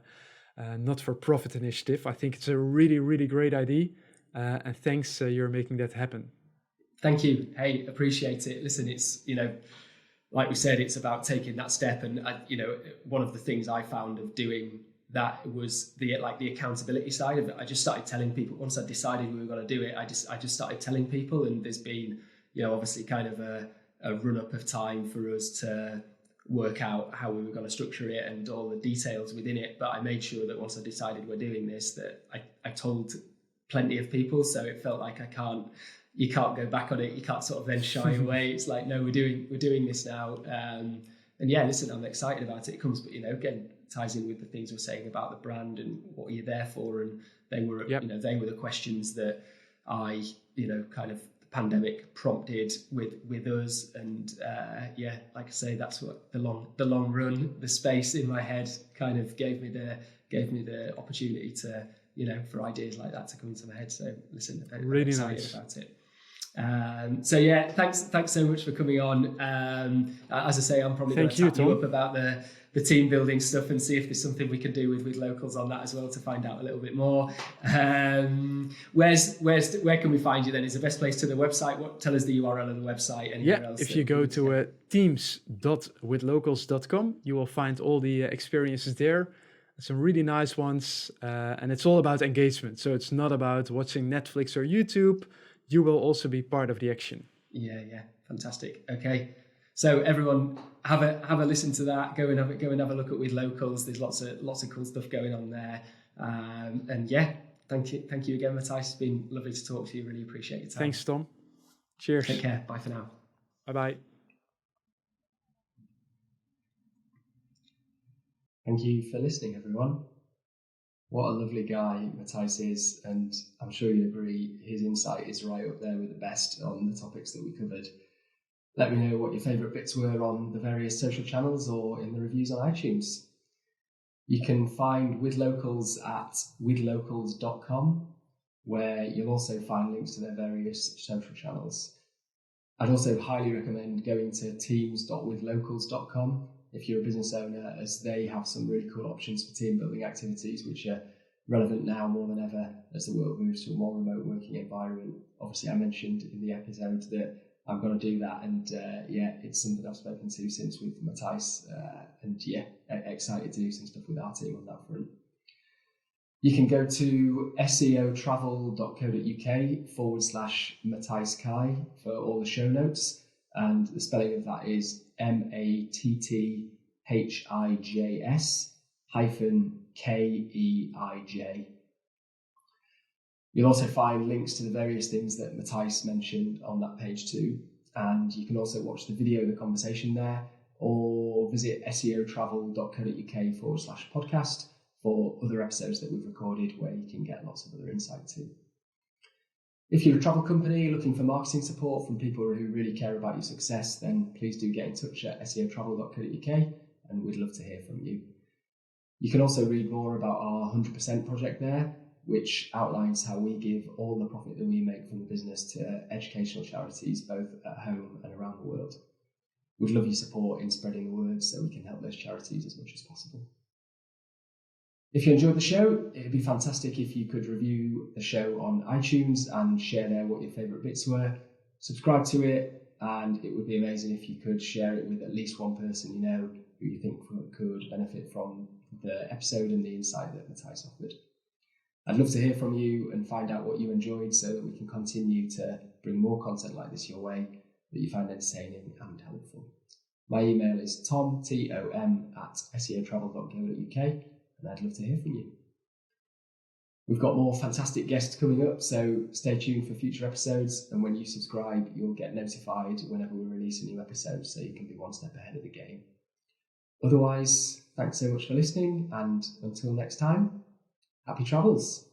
[SPEAKER 3] not-for-profit initiative. I think it's a really, really great idea. And thanks, you're making that happen.
[SPEAKER 2] Thank you. Hey, appreciate it. Listen, it's, like we said, it's about taking that step. And, one of the things I found of doing that was the accountability side of it. I just started telling people once I decided we were going to do it. I just started telling people, and there's been, obviously kind of a run up of time for us to work out how we were going to structure it and all the details within it. But I made sure that once I decided we're doing this, that I told plenty of people. So it felt like you can't go back on it. You can't sort of then shy away. It's like, no, we're doing this now. And yeah, listen, I'm excited about it. It comes, again, ties in with the things we're saying about the brand and what you're there for. And they were, they were the questions that I, kind of the pandemic prompted with us. And like I say, that's what the long run, the space in my head kind of gave me the opportunity to, for ideas like that to come into my head. So listen, I'm
[SPEAKER 3] really
[SPEAKER 2] excited
[SPEAKER 3] nice
[SPEAKER 2] about it. So yeah, thanks so much for coming on. As I say, I'm probably going to tap you up about the team building stuff and see if there's something we can do with Withlocals on that as well to find out a little bit more. Where can we find you then? Is the best place to the website? Tell us the URL of the website. Anywhere else?
[SPEAKER 3] If you go to teams.withlocals.com, you will find all the experiences there. Some really nice ones, and it's all about engagement. So it's not about watching Netflix or YouTube. You will also be part of the action.
[SPEAKER 2] Yeah, fantastic. Okay, so everyone, have a listen to that. Go and have a look at Withlocals. There's lots of cool stuff going on there. And yeah, thank you again, Matthijs. It's been lovely to talk to you. Really appreciate your time.
[SPEAKER 3] Thanks, Tom. Cheers.
[SPEAKER 2] Take care. Bye for now.
[SPEAKER 3] Bye.
[SPEAKER 2] Thank you for listening, everyone. What a lovely guy Matthijs is, and I'm sure you'll agree his insight is right up there with the best on the topics that we covered. Let me know what your favourite bits were on the various social channels or in the reviews on iTunes. You can find Withlocals at withlocals.com, where you'll also find links to their various social channels. I'd also highly recommend going to teams.withlocals.com if you're a business owner, as they have some really cool options for team building activities which are relevant now more than ever as the world moves to a more remote working environment. Obviously, I mentioned in the episode that I'm going to do that, and it's something I've spoken to since with Matthijs, and excited to do some stuff with our team on that front. You can go to seotravel.co.uk/Matthijs Keij for all the show notes, and the spelling of that is MATTHIJS-KEIJ. You'll also find links to the various things that Matthijs mentioned on that page too, and you can also watch the video of the conversation there, or visit seotravel.co.uk/podcast for other episodes that we've recorded where you can get lots of other insight too. If you're a travel company looking for marketing support from people who really care about your success, then please do get in touch at seotravel.co.uk, and we'd love to hear from you. You can also read more about our 100% project there, which outlines how we give all the profit that we make from the business to educational charities, both at home and around the world. We'd love your support in spreading the word so we can help those charities as much as possible. If you enjoyed the show, it'd be fantastic if you could review the show on iTunes and share there what your favourite bits were. Subscribe to it, and it would be amazing if you could share it with at least one person you know who you think could benefit from the episode and the insight that Matthijs offered. I'd love to hear from you and find out what you enjoyed so that we can continue to bring more content like this your way that you find entertaining and helpful. My email is tom@seotravel.co.uk, and I'd love to hear from you. We've got more fantastic guests coming up, so stay tuned for future episodes. And when you subscribe, you'll get notified whenever we release a new episode, so you can be one step ahead of the game. Otherwise, thanks so much for listening, and until next time, happy travels.